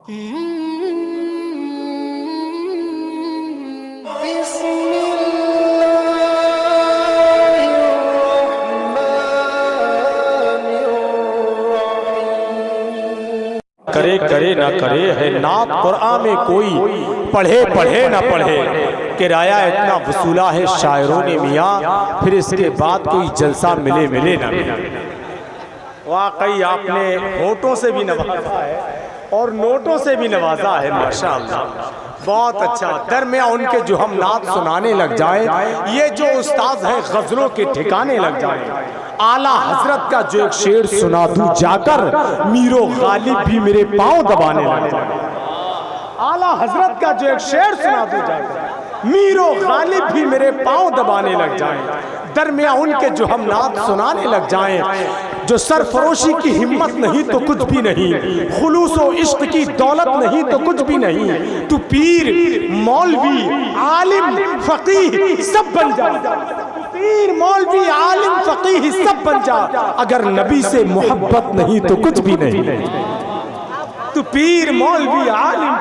करे करे ना करे है नात कुरान में कोई, पढ़े पढ़े ना पढ़े किराया इतना वसूला है शायरों ने मियाँ, फिर इसके बाद कोई जलसा मिले मिले ना मिले। वाकई आपने होठों से भी नवाजा है और नोटों से भी नवाजा है, माशाअल्लाह, बहुत अच्छा। दरमियाँ उनके जो हम नात सुनाने लग जाए, ये जो उस्ताद हैं गजलों के ठिकाने लग जाए। आला हजरत का जो एक शेर सुना दूं जाकर, मीरो गालिब भी मेरे पांव दबाने लग जाए। आला हजरत का जो एक शेर सुना दूं जाकर, मीरो गालिब भी मेरे पांव दबाने लग जाए। दरमियाँ उनके जो हम नात सुनाने लग जाएं, जो सरफरोशी की हिम्मत नहीं तो कुछ भी नहीं, खुलूस व इश्क की दौलत नहीं तो कुछ भी नहीं, तू पीर मौलवी आलिम फकीह सब बन जा, पीर मौलवी आलिम फकीह सब बन जा, अगर नबी से मोहब्बत नहीं तो कुछ भी नहीं। तू पीर मौलवी आलिम,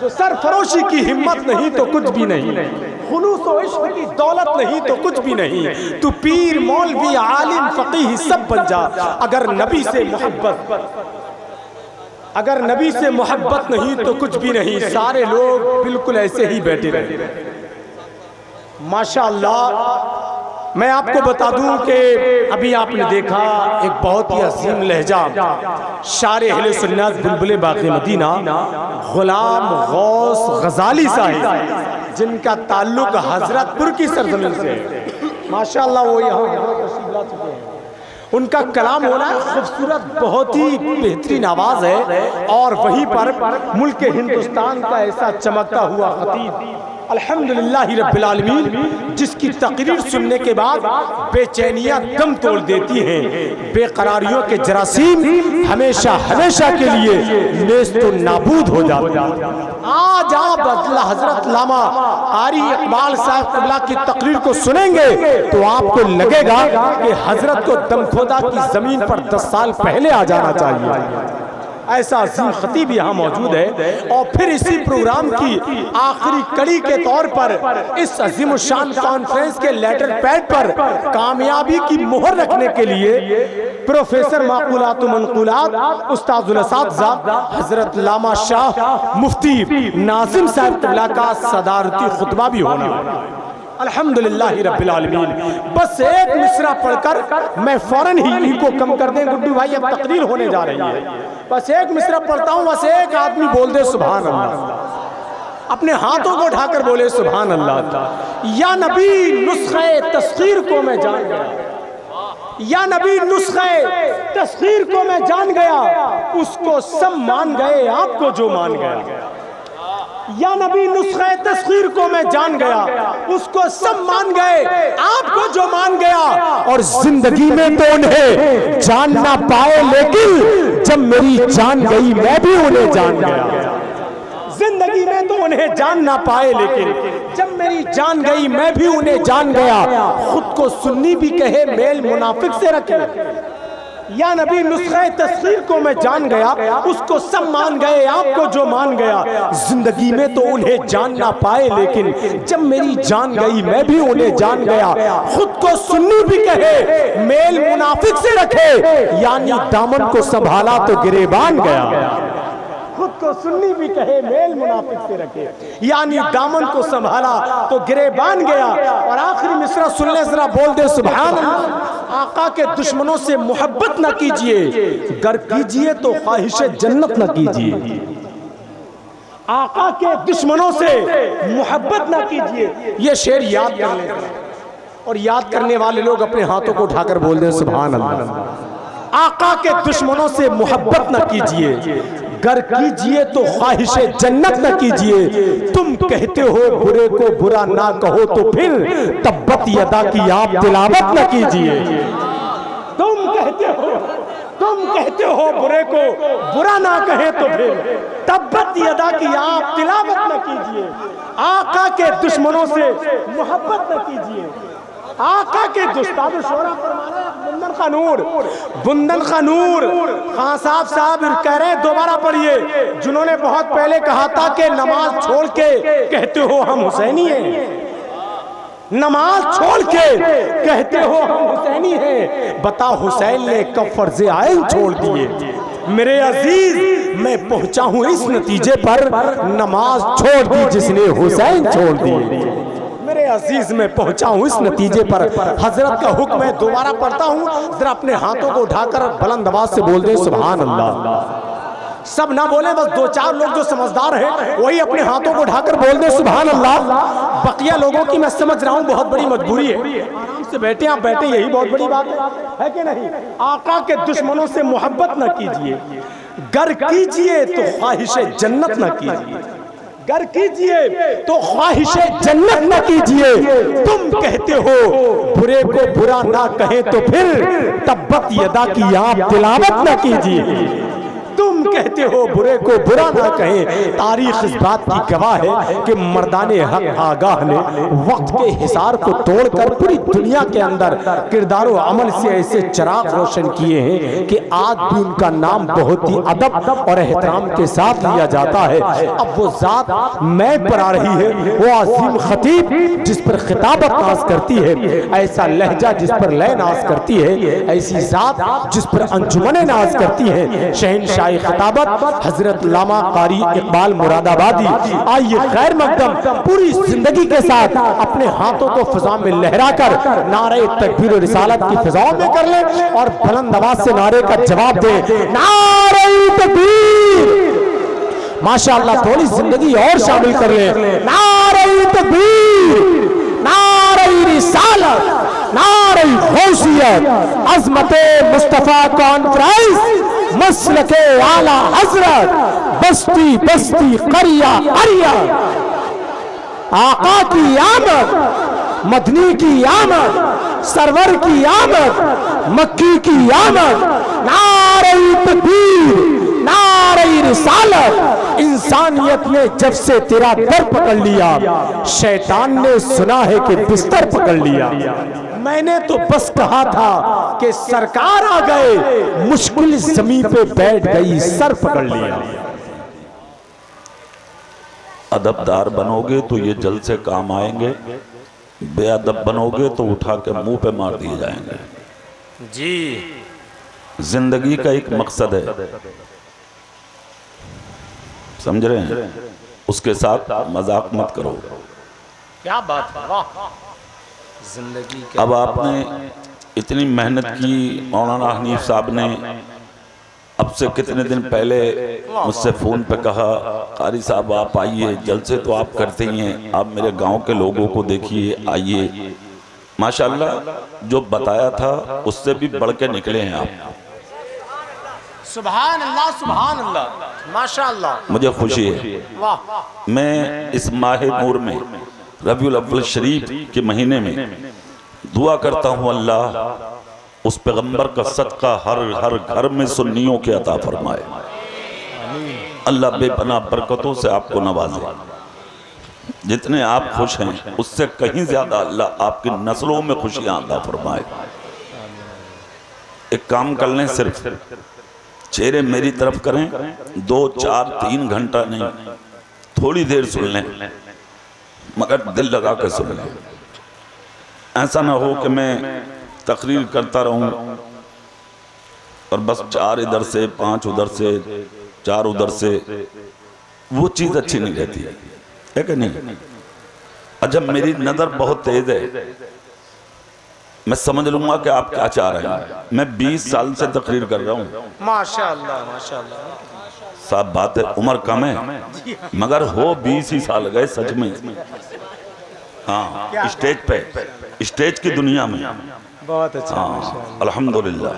जो सरफरोशी की हिम्मत नहीं तो कुछ भी नहीं, खुलूस व इश्क की दौलत नहीं तो कुछ भी नहीं, तू पीर मौलवी आलिम फकीह सब बन जा, अगर नबी से मोहब्बत, अगर नबी से मोहब्बत नहीं तो कुछ भी नहीं। सारे लोग बिल्कुल ऐसे ही बैठे रहे। माशाअल्लाह, मैं आपको बता दूं कि अभी आपने देखा एक बहुत ही अजीम लहजा शारे अहले सुन्नत बुलबुल बाक़ी मदीना गुलाम गौस गजाली साहिब, जिनका ताल्लुक हजरतपुर की सरजमीन से है। माशाअल्लाह, वो यहाँ तशरीफ ला चुके हैं। उनका कलाम होना खूबसूरत, बहुत ही बेहतरीन आवाज है, और वहीं पर मुल्क हिंदुस्तान का ऐसा चमकता हुआ खतीब अल्हम्दुलिल्लाह रब्बिल आलमीन, जिसकी तकरीर सुनने के बाद बेचैनियां दम तोड़ देती हैं, बेकरारियों के जरासीम हमेशा हमेशा के लिए नेस्तो नाबूद हो जाते हैं। आज आप हजरत लामा कारी इकबाल साहब क़िबला की तकरीर को सुनेंगे तो आपको लगेगा कि हजरत को दमखोदा की जमीन पर 10 साल पहले आ जाना चाहिए। ऐसा अजीम खतीब यहाँ मौजूद है। और फिर इसी प्रोग्राम की आखिरी कड़ी के तौर पर इस अजीम शान कॉन्फ्रेंस के लेटर पैड पर कामयाबी की मोहर रखने के लिए प्रोफेसर माक़ूलात व मनक़ूलात उस्तादुल असातिज़ा हजरत लामा शाह मुफ्ती नाज़िम साहब क़िबला का सदारती खुतबा भी होना है। अल्हम्दुलिल्लाह रब्बिल आलमीन। बस एक मिसरा पढ़कर मैं फौरन ही इनको कम कर दें गुड्डू भाई, अब तकरीर होने जा रही है। बस एक मिसरा पढ़ता हूँ, बस एक आदमी बोल दे सुभान अल्लाह, अपने हाथों को उठाकर बोले सुभान अल्लाह। या नबी नुस्खे तस्खीर को मैं जान गया, या नबी नुस्खे तस्खीर को मैं जान गया, उसको सब मान गए आपको जो मान गया। या नबी नुस्खे तस्खीर को मैं जान गया, उसको सब मान गए आपको जो मान गया। और जिंदगी में तो उन्हें जान ना पाए, लेकिन जब मेरी जान गई मैं भी उन्हें जान गया। जिंदगी में तो उन्हें जान ना पाए, लेकिन जब मेरी जान गई मैं भी उन्हें जान गया। खुद को सुन्नी भी कहे मेल मुनाफिक से रखे। या नबी नुस्खे तस्खीर को मैं जान गया, उसको सब मान गए आपको जो मान गया। जिंदगी में तो उन्हें जान ना पाए, लेकिन जब मेरी जान गई मैं भी उन्हें जान गया। खुद को सुन्नी भी कहे मेल मुनाफिक से रखे, यानी दामन को संभाला तो गिरेबान गया। खुद को सुन्नी भी कहे मेल मुनाफिक से रखे, यानी दामन को संभाला तो गिरेबान गया। और आखिरी मिसरा सुनने जरा बोल दे सुभान अल्लाह। आका के दुश्मनों से मोहब्बत न कीजिए, गर कीजिए तो ख्वाहिशे जन्नत न कीजिए। आका के दुश्मनों से मोहब्बत न कीजिए, ये शेर याद कर लें, और याद करने वाले लोग अपने हाथों को उठाकर बोल दें सुभान अल्लाह। आका के दुश्मनों से मोहब्बत न कीजिए, गर कीजिए तो ख्वाहिशे जन्नत न कीजिए। तुम कहते हो बुरे को बुरा ना कहो, तो फिर तब्बत यदा की आप तिलावत न कीजिए। तुम कहते हो बुरे को बुरा ना कहे, तो फिर तब्बत यदा की आप तिलावत न कीजिए। आका के दुश्मनों से मोहब्बत न कीजिए। आका के दुश्मनों बुंदन का नूर, बुंदन का नूर। खान साहब कह रहे हैं दोबारा पढ़िए, जिन्होंने बहुत पहले कहा था कि नमाज छोड़ के कहते हो हम हुसैनी हैं, नमाज छोड़ के कहते हो हम हुसैनी हैं, बताओ हुसैन ने कब फर्ज़े आइन छोड़ दिए। मेरे अजीज मैं पहुंचा हूं इस नतीजे पर, नमाज छोड़ दी जिसने हुसैन छोड़ दिए। मेरे अजीज में पहुंचा हूं इस नतीजे पर, हजरत का हुक्म है। दोबारा पढ़ता हूं, जरा अपने हाथों को उठाकर बुलंद आवाज से बोल दे सुभान अल्लाह। सब ना बोले, बस दो चार लोग जो समझदार हैं वही अपने हाथों को उठाकर बोल दे सुभान अल्लाह। बकिया लोगों की मैं समझ रहा हूं बहुत बड़ी मजबूरी है, आराम से बैठे आप बैठे, यही बहुत बड़ी बात है कि नहीं। आका के दुश्मनों से मोहब्बत न कीजिए, गर कीजिए तो ख्वाहिश जन्नत न कीजिए, गर कीजिए तो ख्वाहिश जन्नत न कीजिए। तुम कहते हो बुरे को बुरा ना कहे तो फिर तब्बत यदा की आप तिलावत न कीजिए। तुम कहते हो बुरे को बुरा ना कहें, तारीख इस बात की गवाह है कि मर्दाने हक आगाह ने वक्त के हिसार को तोड़कर पूरी दुनिया के अंदर किरदार और अमल से ऐसे चिराग रोशन किए हैं कि आज भी उनका नाम बहुत ही अदब और एहतराम के साथ लिया जाता है। अब वो जात मैं पर आ रही है, वो अजीम खतीब जिस पर खिताबत नाज करती है, ऐसा लहजा जिस पर लय नाज करती है, ऐसी जात जिस पर अंजुमने नाज करती है, शहनशाह खिताबत हजरत लामा कारी इकबाल मुरादाबादी। आइए खैर मकदम पूरी जिंदगी के साथ अपने हाथों को फिजा में लहराकर नारे तकबीर और रिसालत की फिजाओं में कर ले और बुलंद आवाज से नारे का जवाब दे, नारे तकबीर। माशाअल्लाह, थोड़ी जिंदगी और शामिल कर ले, नारे तकबीर, नारे रिसालत, नारे गौसियत, अज़मते मुस्तफा कॉन्फ्रेंस, मसलके आला हजरत, बस्ती बस्ती करिया करिया, आका की आमद, मदनी की आमद, सरवर की आमद, मक्की की आमद, नारे तकबीर, नारे रिसालत। इंसानियत ने जब से तेरा दर पकड़ लिया, शैतान ने सुना है कि बिस्तर पकड़ लिया। मैंने तो बस कहा था कि सरकार आ गए, मुश्किल जमीन पे बैठ गई, सर पकड़ लिया। अदबदार बनोगे तो ये जल से काम आएंगे, बेअदब बनोगे तो उठा के मुंह पे मार दिए जाएंगे। जी, जिंदगी का एक मकसद है, समझ रहे हैं? उसके साथ मजाक मत करो। क्या बात है, वाह। जिंदगी अब आपने इतनी मेहनत की, मौलाना हनीफ साहब ने अब से कितने दिन पहले मुझसे फ़ोन पे कहा, कारी साहब आप आइए, जलसे तो आप करते ही हैं, आप मेरे गांव के लोगों को देखिए, आइए। माशाअल्लाह जो बताया था उससे भी बढ़ के निकले हैं आप। सुभान अल्लाह, सुभान अल्लाह, माशाअल्लाह। मुझे खुशी है। वाह। मैं इस माह नूर में, रबीउल अव्वल शरीफ के महीने में दुआ करता हूँ, अल्लाह उस पैगंबर का सदका हर हर घर में सुन्नियों के अता फरमाए। अल्लाह बेपनाह बरकतों से आपको नवाजे। जितने आप खुश हैं उससे कहीं ज्यादा अल्लाह आपकी नस्लों में खुशियां अता फरमाए। एक काम कर लें, सिर्फ चेहरे मेरी तरफ करें, 2 4 3 घंटा नहीं, थोड़ी देर सुन लें, मगर दिल लगा कर सुन लें। ऐसा ना हो कि मैं तकरीर करता रहूं और बस 4 इधर से 5 उधर से 4 उधर से, वो चीज़ अच्छी नहीं रहती है कि नहीं? अच्छा, मेरी नज़र बहुत तेज है, मैं समझ लूंगा कि आप क्या चाह रहे हैं। मैं 20 साल से तकरीर कर रहा हूँ। माशाअल्लाह, माशाअल्लाह। साहब बात है, उम्र कम है मगर हो 20 ही साल गए सच में। हाँ, स्टेज पे, स्टेज की दुनिया में बहुत अच्छा। हाँ, अल्हम्दुलिल्लाह।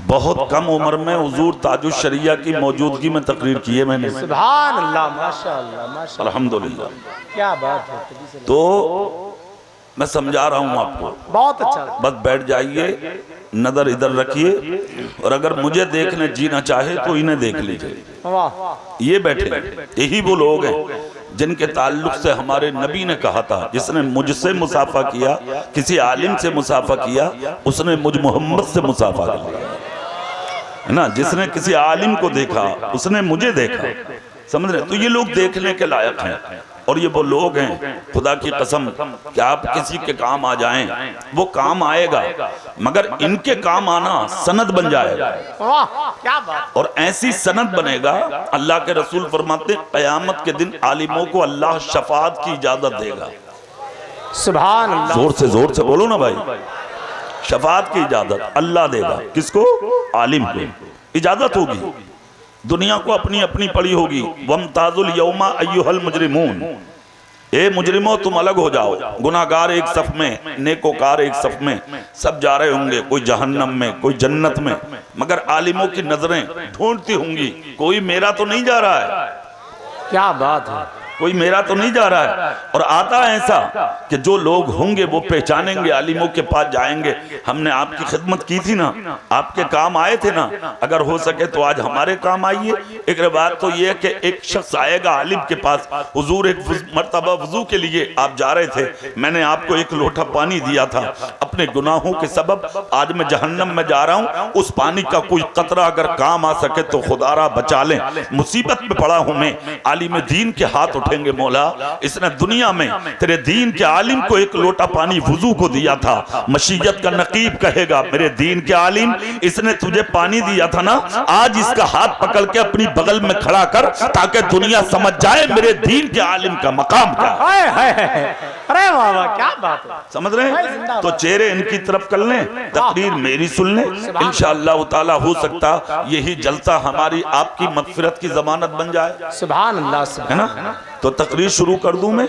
बहुत कम उम्र में हुजूर ताजुश शरिया की मौजूदगी में तकरीर की है मैंने। सुभान अल्लाह, माशाअल्लाह, माशाअल्लाह, अल्हम्दुलिल्लाह। क्या बात है। तो मैं समझा रहा हूँ आपको, बहुत अच्छा। बस बैठ जाइए, नजर इधर रखिए और अगर मुझे देखने जीना चाहे तो इन्हें देख लीजिए। ये बैठे यही वो लोग हैं जिनके ताल्लुक से हमारे नबी ने कहा था, जिसने मुझसे मुसाफा किया, किसी आलिम से मुसाफा किया, उसने मुझ मोहम्मद से मुसाफा किया, है ना। जिसने किसी आलिम को देखा उसने मुझे देखा, समझ रहे। तो ये लोग देखने के लायक हैं और ये वो लोग हैं, खुदा की कसम कि आप किसी के काम आ जाएं वो काम आएगा, मगर इनके काम आना सनद बन जाएगा। क्या बात। और ऐसी सनद बनेगा, अल्लाह के रसूल फरमाते हैं क़यामत के दिन आलिमों को अल्लाह शफाअत की इजाजत देगा। सुभान अल्लाह। जोर से बोलो ना भाई, शफाअत की इजाजत अल्लाह देगा। किसको? आलिम को इजाजत होगी। दुनिया को अपनी अपनी पड़ी होगी। वमताजुल यौमा अय्युहल मुजरिमून, ए मुजरिमो तुम अलग हो जाओ। गुनाहगार एक सफ में, नेकोकार एक सफ में, सब जा रहे होंगे, कोई जहन्नम में, कोई जन्नत में, मगर आलिमों की नजरें ढूंढती होंगी कोई मेरा तो नहीं जा रहा है। क्या बात है, कोई मेरा तो नहीं जा रहा है। और आता है ऐसा कि जो लोग होंगे वो पहचानेंगे, आलिमों के पास जाएंगे, हमने आपकी खिदमत की थी ना, आपके काम आए थे ना, अगर हो सके तो आज हमारे काम आइए। एक बात तो ये है कि एक शख्स आएगा आलिम के पास, हुजूर एक मर्तबा वजू के लिए आप जा रहे थे, मैंने आपको एक लोटा पानी दिया था, अपने गुनाहों के सबब आज मैं जहन्नम में जा रहा हूँ, उस पानी का कोई कतरा अगर काम आ सके तो खुदारा बचा लें, मुसीबत में पड़ा हूं मैं। आलिम दीन के हाथ उठेंगे, मौला इसने दुनिया में तेरे दीन के आलिम को एक लोटा पानी वुजू को दिया था, मशीयत का नकीब कहेगा मेरे दीन के आलिम इसने तुझे पानी दिया था ना, आज इसका हाथ पकड़ के अपनी बगल में खड़ा कर ताकि दुनिया समझ जाए मेरे दीन के आलिम का मकाम क्या है। अरे वाह वाह, क्या बात है। समझ रहे हैं? तो चेहरे इनकी तरफ कर लें, तकरीर मेरी सुन लें, इंशाअल्लाह ताला हो सकता यही जलसा हमारी आपकी मगफिरत की जमानत बन जाए। सुभान अल्लाह, है ना। तो तकरीर शुरू कर दूं मैं,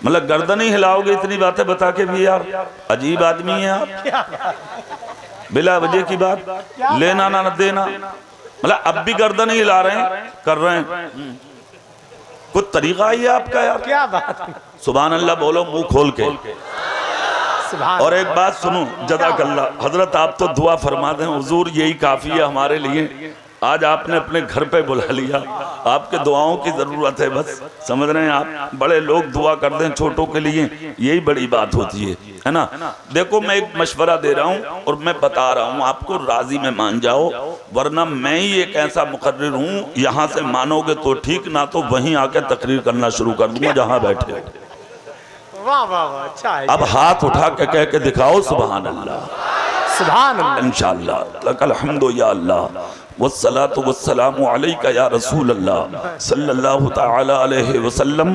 मतलब गर्दन ही हिलाओगे इतनी बातें बता के भी, यार अजीब आदमी है आप, बिला वजह की बात, लेना ना देना, मतलब अब भी गर्दन ही हिला रहे हैं, कर रहे हैं। कुछ तरीका ही है आपका यार। क्या बात। सुभान अल्लाह बोलो मुंह खोल के। और एक बात सुनो, जज़ाकल्लाह हजरत, आप तो दुआ फरमा दें हुजूर, यही काफी है हमारे लिए। आज आपने अपने घर पे बुला लिया, आपके दुआओं की जरूरत है बस, समझ रहे हैं आप। बड़े लोग दुआ कर दें छोटों के लिए, यही बड़ी बात होती है ना। देखो मैं एक मशवरा दे रहा हूँ और मैं बता रहा हूँ आपको, राजी में मान जाओ, वरना मैं ही एक ऐसा मुकर्रिर हूँ, यहाँ से मानोगे तो ठीक, ना तो वहीं आके तकरीर करना शुरू कर दूंगा जहाँ बैठे। वाह वाह वाह, अच्छा है। अब हाथ उठा के कह के दिखाओ सुभान अल्लाह, सुभान अल्लाह, इंशाअल्लाह। लकल हम्दु या अल्लाह, वस्सलातु वस्सलामु अलैका या रसूल अल्लाह सल्लल्लाहु तआला अलैहि वसल्लम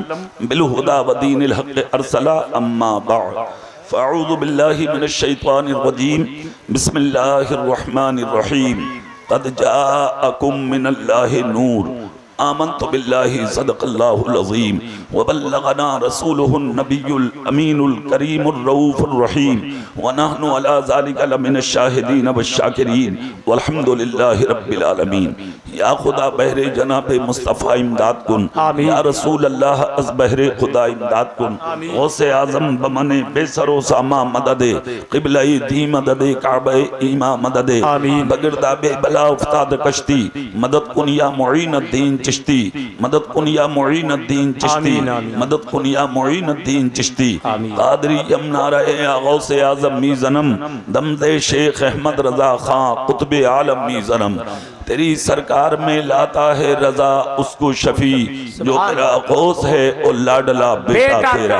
बिल हुदा व दीनिल हक़ अरसला, अम्मा बअद, फ़अऊज़ु बिल्लाहि मिनश शैतानिर रजीम, बिस्मिल्लाहिर रहमानिर रहीम, क़द जाअकुम मिनल्लाहि नूर, आमन्तु बिल्लाहि सदक़ल्लाहुल अज़ीम व बल्लगना रसूलुहुन नबियुल अमीनुल करीमुर रऊफ़ुर रहीम व नहनु अला ज़ालिका लमिनश शाहिदीन वश्शाकिरीन वल्हम्दुलिल्लाहि रब्बिल आलमीन। या खुदा बहरे जनाबे मुस्तफ़ा इमदाद कुन, या रसूल अल्लाह अज़ बहरे खुदा इमदाद कुन, गौसे आज़म बमने बेसरो सामा मददे, क़िबला-ए दी मददे, काबा-ए ईमा मददे, बगिरदाबे बला उफ्ताद कश्ती, मदद कुन या मुईनुद्दीन चिश्ती, मदद कुन या मुईनुद्दीन चिश्ती, मदद कुन या मुईनुद्दीन चिश्ती, कादरी यमना रहे या गौसे आज़म मीज़नम, दमदे शेख अहमद रज़ा खां कुतुब आलम मीज़नम। तेरी सरकार में लाता है रजा उसको शफी, जो तेरा गौस है और लाडला बेटा तेरा।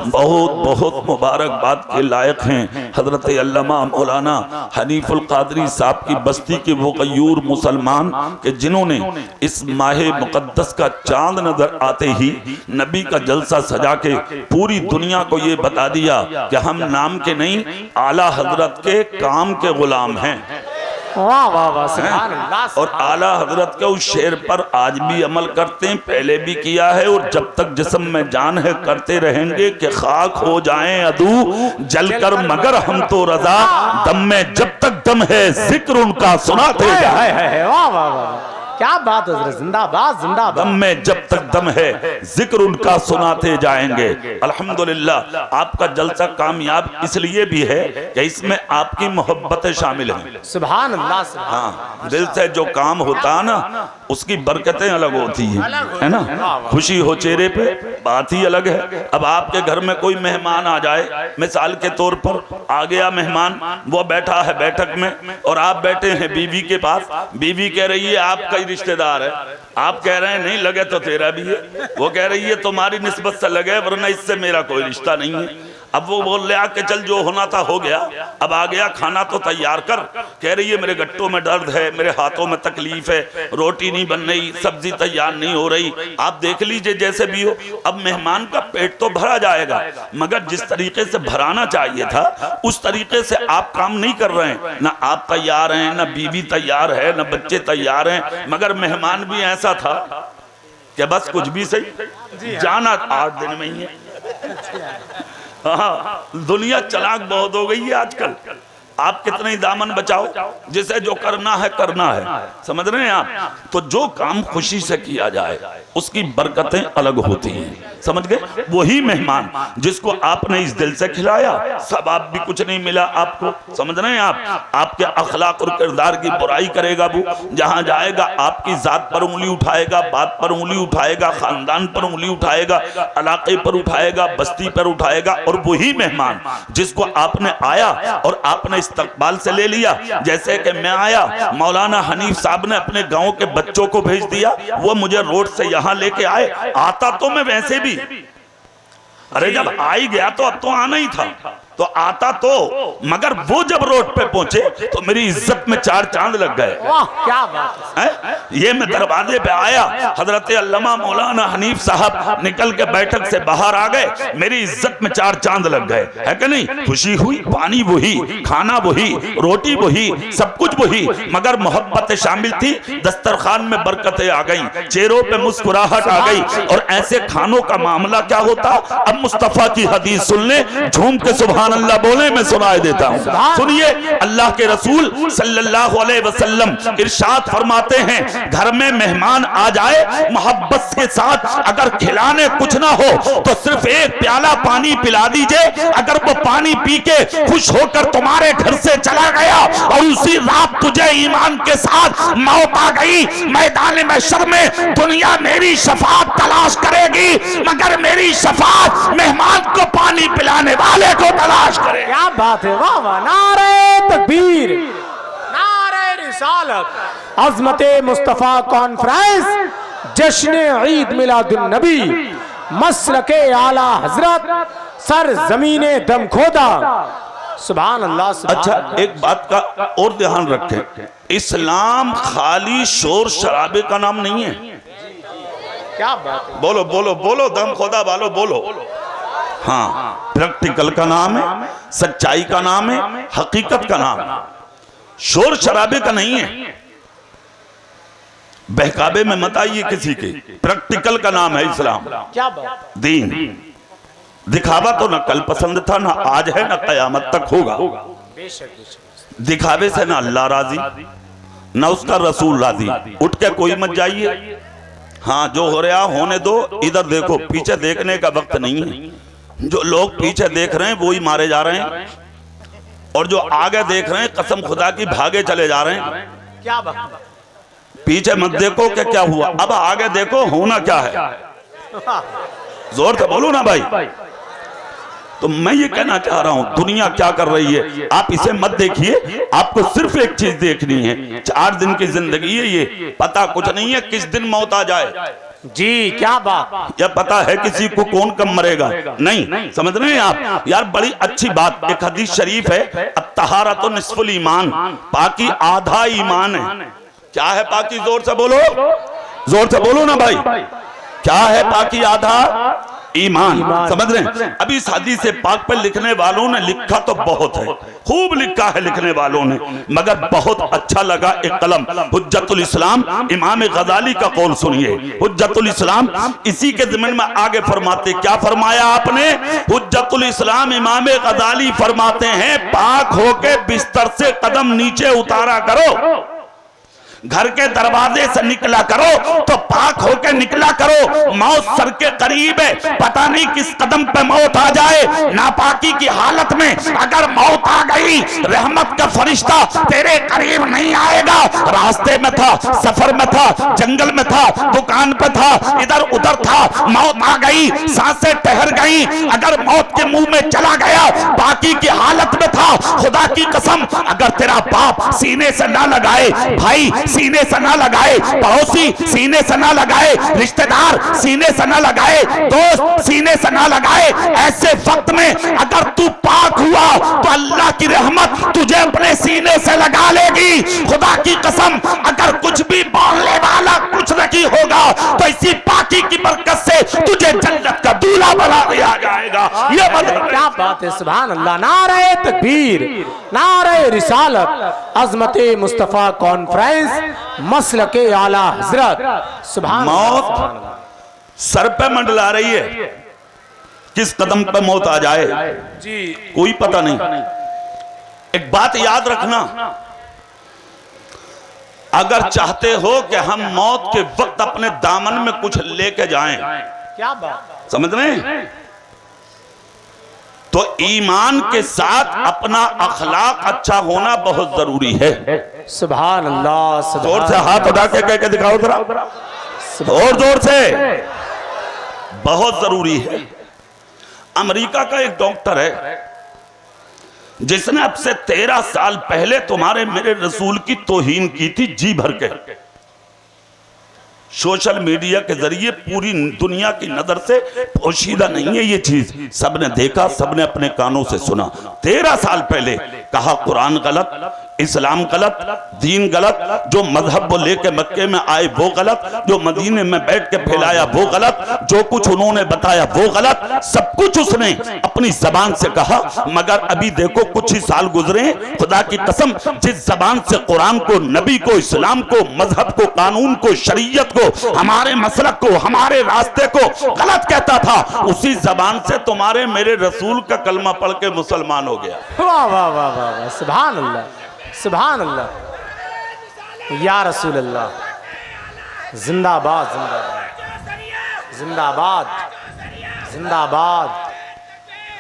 बहुत बहुत मुबारकबाद के लायक हैं हजरत अल्लामा मौलाना हनीफुल कादरी साहब की बस्ती के वो गयूर मुसलमान के जिन्होंने इस माहे मुकद्दस का चांद नजर आते ही नबी का जलसा सजा के पूरी दुनिया को ये बता दिया कि हम नाम के नहीं आला हजरत के काम के गुलाम हैं। वाह वाह वाह, सुभान अल्लाह। और आला हजरत के उस शेर पर आज भी अमल करते हैं, पहले भी किया है और जब तक जिस्म में जान है करते रहेंगे कि खाक हो जाएं अदू जलकर मगर हम तो रजा, दम में जब तक दम है जिक्र उनका सुनाते जाए। वाह वाह वाह, क्या बात है, जिंदाबाद जिंदाबाद। दम में जब तक दम है जिक्र उनका सुनाते जाएंगे। अल्हम्दुलिल्लाह आपका जलसा कामयाब इसलिए भी है कि इसमें आपकी मोहब्बतें शामिल हैं। सुभान अल्लाह। हाँ, दिल से जो काम होता है ना उसकी बरकतें अलग होती हैं, है ना। खुशी हो चेहरे पे बात ही अलग है। अब आपके घर में कोई मेहमान आ जाए, मिसाल के तौर पर आ गया मेहमान, वो बैठा है बैठक में और आप बैठे हैं बीवी के पास, बीवी कह रही है आपका ही रिश्तेदार है, आप कह रहे हैं नहीं लगे तो तेरा भी है, वो कह रही है तुम्हारी निस्बत से लगे वरना इससे मेरा कोई रिश्ता नहीं है। अब वो बोल रहा कि चल जो होना था हो गया, अब आ गया खाना तो तैयार कर। कह रही है मेरे गट्टों में दर्द है, मेरे हाथों में तकलीफ है, रोटी नहीं बन रही, सब्जी तैयार नहीं हो रही, आप देख लीजिए जैसे भी हो। अब मेहमान का पेट तो भरा जाएगा मगर जिस तरीके से भराना चाहिए था उस तरीके से आप काम नहीं कर रहे हैं। ना आप तैयार हैं, ना बीवी तैयार है, ना बच्चे तैयार हैं, मगर मेहमान भी ऐसा था कि बस कुछ भी सही जाना 8 दिन में ही है। हाँ, दुनिया चालाक बहुत हो गई है आजकल। आप कितने ही दामन बचाओ, जिसे जो करना है करना है, समझ रहे हैं आप। तो जो काम खुशी से किया जाए उसकी बरकतें अलग होती हैं, समझ गए। वही मेहमान जिसको आपने इस दिल से खिलाया सवाब भी कुछ नहीं मिला आपको, समझ रहे हैं आप। आपके अखलाक और किरदार की बुराई करेगा वो, जहां जाएगा आपकी जात पर उंगली उठाएगा, बात पर उंगली उठाएगा, खानदान पर उंगली उठाएगा, इलाके पर उठाएगा, बस्ती पर उठाएगा। और वही मेहमान जिसको आपने आया और आपने इस्तकबाल से ले लिया, जैसे कि मैं आया, मौलाना हनीफ साहब ने अपने गांव के बच्चों को भेज दिया, वो मुझे रोड से यहां लेके आए। आता तो मैं वैसे भी, अरे जब आ ही गया तो अब तो आना ही था, तो आता तो, मगर वो जब रोड पे पहुंचे तो मेरी इज्जत में 4 चांद लग गए। वाह क्या बात है। ये मैं दरवाजे पे आया, हजरत अल्लामा मौलाना हनीफ साहब निकल के बैठक से बाहर आ गए, मेरी इज्जत में 4 चांद लग गए, है कि नहीं। खुशी हुई, पानी वही, खाना वही, रोटी वही, सब कुछ वही, मगर मोहब्बत शामिल थी। दस्तरखान में बरकतें आ गई, चेहरों पे मुस्कुराहट आ गई। और ऐसे खानों का मामला क्या होता, अब मुस्तफा की हदीस सुन ले, झूम के सुभान अल्लाह बोले, मैं सुनाए देता हूँ। सुनिए, अल्लाह के रसूल सल्लल्लाहु अलैहि वसल्लम इरशाद फरमाते हैं, घर में मेहमान आ जाए मोहब्बत के साथ, अगर खिलाने कुछ ना हो तो सिर्फ एक प्याला पानी पिला दीजिए। अगर वो पानी पी के खुश होकर तुम्हारे घर से चला गया और उसी रात तुझे ईमान के साथ मौत आ गई, मैदान महशर में दुनिया मेरी शफाअत तलाश करेगी, मगर मेरी शफाअत मेहमान को पानी पिलाने वाले को तलाश करे। क्या बात है, वाह वाह। नारे तकबीर, नारे रिसालत, अज़मते मुस्तफा कॉन्फ्रेंस, जश्न ईद मिलादुन नबी, मसलके आला हजरत, सर जमीने दम खोदा। सुभान अल्लाह। अच्छा, एक बात का और ध्यान रखें, इस्लाम खाली शोर शराबे का नाम नहीं है। क्या बात है, बोलो बोलो बोलो, दम खोदा वालो बोलो। हाँ, प्रैक्टिकल का नाम है, सच्चाई का नाम है, हकीकत का नाम है, शोर शराबे का नहीं है। बहकावे में मत आइए किसी के, प्रैक्टिकल का नाम है इस्लाम। क्या बात, दीन। दिखावा तो न कल पसंद था, न आज है, न कयामत तक होगा। दिखावे से ना अल्लाह राजी, न उसका रसूल राजी। उठ के कोई मत जाइए, हाँ जो हो रहा होने दो, इधर देखो, पीछे देखने का वक्त नहीं है। जो लोग पीछे देख रहे हैं वो ही मारे जा रहे हैं, और जो आगे देख रहे हैं कसम खुदा की भागे चले जा रहे हैं। क्या बात, पीछे मत देखो कि क्या हुआ, अब आगे देखो होना क्या है। जोर से बोलो ना भाई। तो मैं ये कहना चाह रहा हूं, दुनिया क्या कर रही है आप इसे मत देखिए, आपको सिर्फ एक चीज देखनी है। 4 दिन की जिंदगी है, ये पता कुछ नहीं है किस दिन मौत आ जाए। जी क्या बात, यह पता है किसी को कौन कब मरेगा, नहीं। समझ रहे हैं आप यार, बड़ी अच्छी बात। एक हदीस शरीफ है, अत्तहारतु निस्फुल ईमान, पाकी आधा ईमान है। क्या है पाकी? जोर से बोलो, जोर से बोलो ना भाई। क्या है पाकी? आधा ईमान। समझ रहे हैं? अभी इस हदीस पाक पर लिखने वालों ने लिखा तो बहुत है, खूब लिखा है लिखने वालों ने, मगर बहुत अच्छा लगा एक कलम हुज्जतुल इस्लाम इमाम गजाली का कौल सुनिए। हुज्जतुल इस्लाम इसी के ज़िम्मन में आगे फरमाते, क्या फरमाया आपने? हुज्जतुल इस्लाम इमाम गजाली फरमाते हैं, पाक होके बिस्तर से कदम नीचे उतारा करो, घर के दरवाजे से निकला करो तो पाक होकर निकला करो। मौत सर के करीब है, पता नहीं किस कदम पे मौत आ जाए। नापाकी की हालत में अगर मौत आ गई, रहमत का फरिश्ता तेरे करीब नहीं आएगा। रास्ते में था, सफर में था, जंगल में था, दुकान पे था, इधर उधर था, मौत आ गई, सांसें ठहर गई। अगर मौत के मुंह में चला गया, बाकी की हालत में था, खुदा की कसम अगर तेरा बाप सीने से ना लगाए, भाई सीने से ना लगाए, पड़ोसी सीने से ना लगाए, रिश्तेदार सीने से ना लगाए, दोस्त सीने से ना लगाए, ऐसे वक्त में अगर तू पाक हुआ तो अल्लाह की रहमत तुझे अपने सीने से लगा लेगी। खुदा की कसम अगर कुछ भी बोलने वाला कुछ नहीं होगा तो इसी पाकी की बरकत से तुझे जन्नत का दूल्हा बना दिया जाएगा। ये मतलब क्या बात है, सुभान अल्लाह। नारे तकबीर, नारे रिसालत, अज़मते मुस्तफ़ा कॉन्फ्रेंस, मसलके आला हजरत। सुभान मौत सर पे मंडला रही है, किस कदम पे मौत आ जाए जी कोई पता नहीं। एक बात याद रखना, अगर चाहते हो कि हम मौत के वक्त अपने दामन में कुछ लेके जाएं, क्या बात, समझ में, तो ईमान के साथ अपना अखलाक अच्छा होना बहुत जरूरी है। सुभान अल्लाह। जोर से हाथ उठा के कह के दिखाओ जरा, और जोर से, बहुत जरूरी है। अमेरिका का एक डॉक्टर है जिसने अब से 13 साल पहले तुम्हारे मेरे रसूल की तौहीन की थी जी भर के। सोशल मीडिया के जरिए पूरी दुनिया की नजर से पोशीदा नहीं है ये चीज, सबने देखा, सबने अपने कानों से सुना। 13 साल पहले कहा कुरान गलत, इस्लाम गलत, दीन गलत, जो मजहब वो लेके मक्के में आए वो गलत, जो मदीने में बैठ के फैलाया वो गलत, जो कुछ उन्होंने बताया वो गलत, सब कुछ उसने अपनी जबान से कहा। मगर अभी देखो कुछ ही साल गुजरे, खुदा की कसम जिस जबान से कुरान को, नबी को, इस्लाम को, मजहब को, कानून को, शरीयत को, हमारे मसलक को, हमारे रास्ते को गलत कहता था, उसी जबान से तुम्हारे मेरे रसूल का कलमा पढ़ के मुसलमान हो गया। वाह वाह वाह वाह, सुभान अल्लाह, सुभान अल्लाह, या रसूल अल्लाह, जिंदाबाद जिंदाबाद जिंदाबाद जिंदाबाद।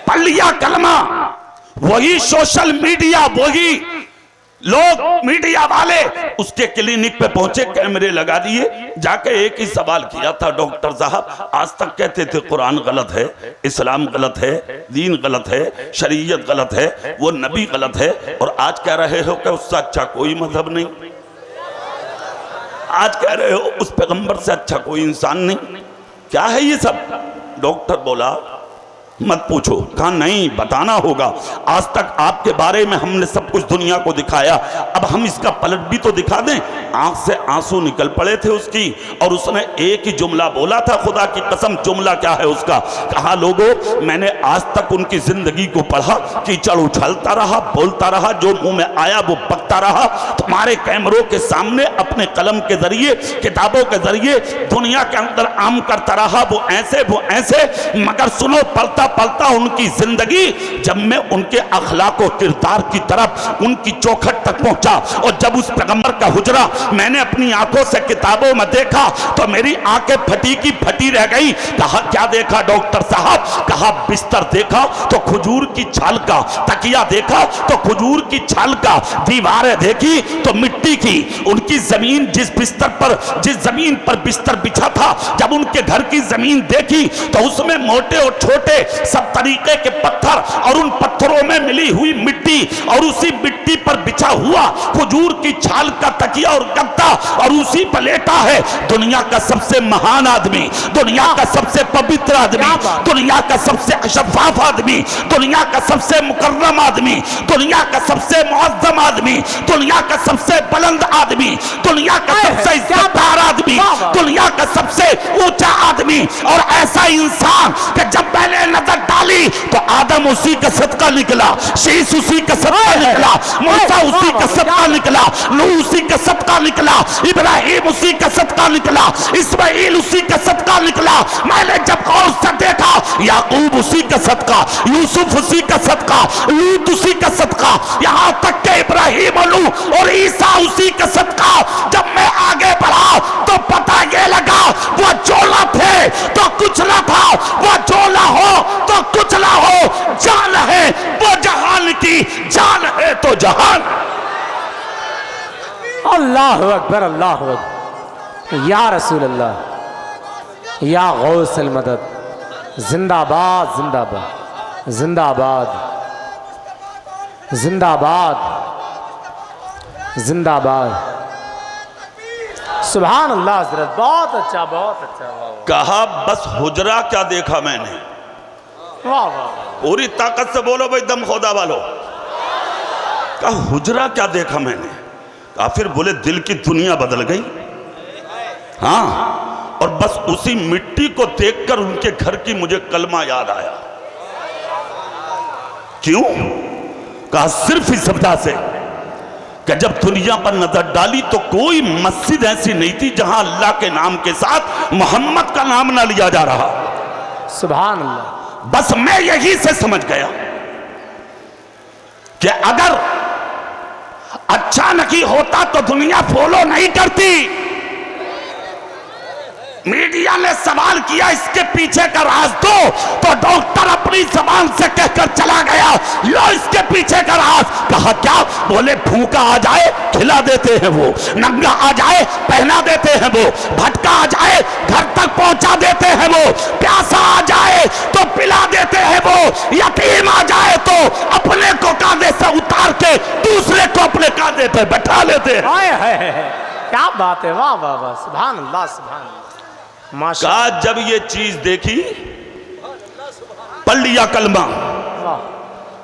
पढ़ लिया कलमा, वही सोशल मीडिया, वही लोग मीडिया वाले उसके क्लिनिक पे पहुंचे, कैमरे लगा दिए, जाके एक ही सवाल किया था, डॉक्टर साहब आज तक कहते थे कुरान गलत है, इस्लाम गलत है, दीन गलत है, शरीयत गलत है, वो नबी गलत है, और आज कह रहे हो कि उससे अच्छा कोई मजहब नहीं, आज कह रहे हो उस पैगंबर से अच्छा कोई इंसान नहीं, क्या है ये सब? डॉक्टर बोला मत पूछो, कहा नहीं बताना होगा, आज तक आपके बारे में हमने सब कुछ दुनिया को दिखाया, अब हम इसका पलट भी तो दिखा दें। आंख से आंसू निकल पड़े थे उसकी, और उसने एक ही जुमला बोला था, खुदा की कसम जुमला क्या है उसका, कहा लोगों मैंने आज तक उनकी जिंदगी को पढ़ा, कीचड़ उछलता रहा, बोलता रहा, जो मुंह में आया वो बकता रहा, तुम्हारे कैमरों के सामने अपने कलम के जरिए, किताबों के जरिए दुनिया के अंदर आम करता रहा, वो ऐसे, मगर सुनो पढ़ता पलता उनकी जिंदगी, जब मैं उनके अखलाक और किरदार की तरफ, उनकी चौखट तक पहुंचा, और जब उस पैगंबर का हुजरा मैंने अपनी आंखों से किताबों में देखा तो मेरी आंखें फटी की फटी रह गई। कहा क्या देखा डॉक्टर साहब? कहा बिस्तर देखा तो खजूर की छाल का, तकिया देखा तो खजूर की छाल का, दीवारें देखी तो मिट्टी की, उनकी जमीन जिस जमीन पर बिस्तर बिछा था, जब उनके घर की जमीन देखी तो उसमें मोटे और छोटे सब तरीके के पत्थर, और उन पत्थरों में मिली हुई मिट्टी, और उसी मिट्टी पर बिछा हुआ खजूर की छाल का तकिया और गद्दा, और उसी पर लेटा है दुनिया का सबसे महान आदमी, दुनिया का सबसे पवित्र आदमी, दुनिया का सबसे शफाफ आदमी, दुनिया का सबसे मुकर्रम आदमी, दुनिया का सबसे मुअज्जम आदमी, दुनिया का सबसे बुलंद आदमी, दुनिया का सबसे इज्जतदार आदमी, दुनिया का सबसे ऊंचा आदमी, और ऐसा इंसान कि जब मैंने नजर डाली तो आदम उसी का सदका निकला, शीश उसी का सदका निकला, मूसा उसी का सदका निकला, नूह उसी का सदका निकला, इब्राहिम उसी का सदका निकला, इस्माइल उसी का सदका निकला। मैंने जब गौर से देखा, याकूब उसी का सदका, यूसुफ उसी का सदका, लूत उसी का सदका, यहां तक के इब्राहिम और ईसा उसी का सदका। जब मैं आगे बढ़ा तो पता ये लगा वो जोला थे तो कुछ ना था, वो जोला हो तो कुछ ना हो, जान है वो जहान की, जान है तो जहान। अल्लाह अकबर, अल्लाह अकबर, या रसूल अल्लाह, या गौसल मदद, जिंदाबाद जिंदाबाद जिंदाबाद जिंदाबाद जिंदाबाद। सुभान अल्लाह हज़रत, बहुत अच्छा बहुत अच्छा। कहा बस हुजरा क्या देखा मैंने, वाह वाह, पूरी ताकत से बोलो भाई दम खोदा वालों। कहा हुजरा क्या देखा मैंने, कहा फिर बोले दिल की दुनिया बदल गई। हाँ, और बस उसी मिट्टी को देखकर उनके घर की मुझे कलमा याद आया। क्यों? कहा सिर्फ इस वजह से कि जब दुनिया पर नजर डाली तो कोई मस्जिद ऐसी नहीं थी जहां अल्लाह के नाम के साथ मोहम्मद का नाम ना लिया जा रहा। सुभान अल्लाह। बस मैं यही से समझ गया कि अगर अचानक ही होता तो दुनिया फॉलो नहीं करती। मीडिया ने सवाल किया इसके पीछे का राज दो, तो डॉक्टर अपनी जबान से कहकर चला गया लो इसके पीछे का राज। कहा क्या? बोले भूखा आ जाए खिला देते हैं वो, नंगा आ जाए पहना देते हैं वो, भटका आ जाए घर तक पहुंचा देते हैं वो, प्यासा आ जाए तो पिला देते हैं वो, यतीम आ जाए तो अपने को कांधे से उतार के दूसरे को अपने कांधे पे बैठा लेते हैं। क्या बात है, वाह वाह वाह, सुभान अल्लाह सुभान अल्लाह। कहा जब ये चीज देखी पढ़ लिया कलमा,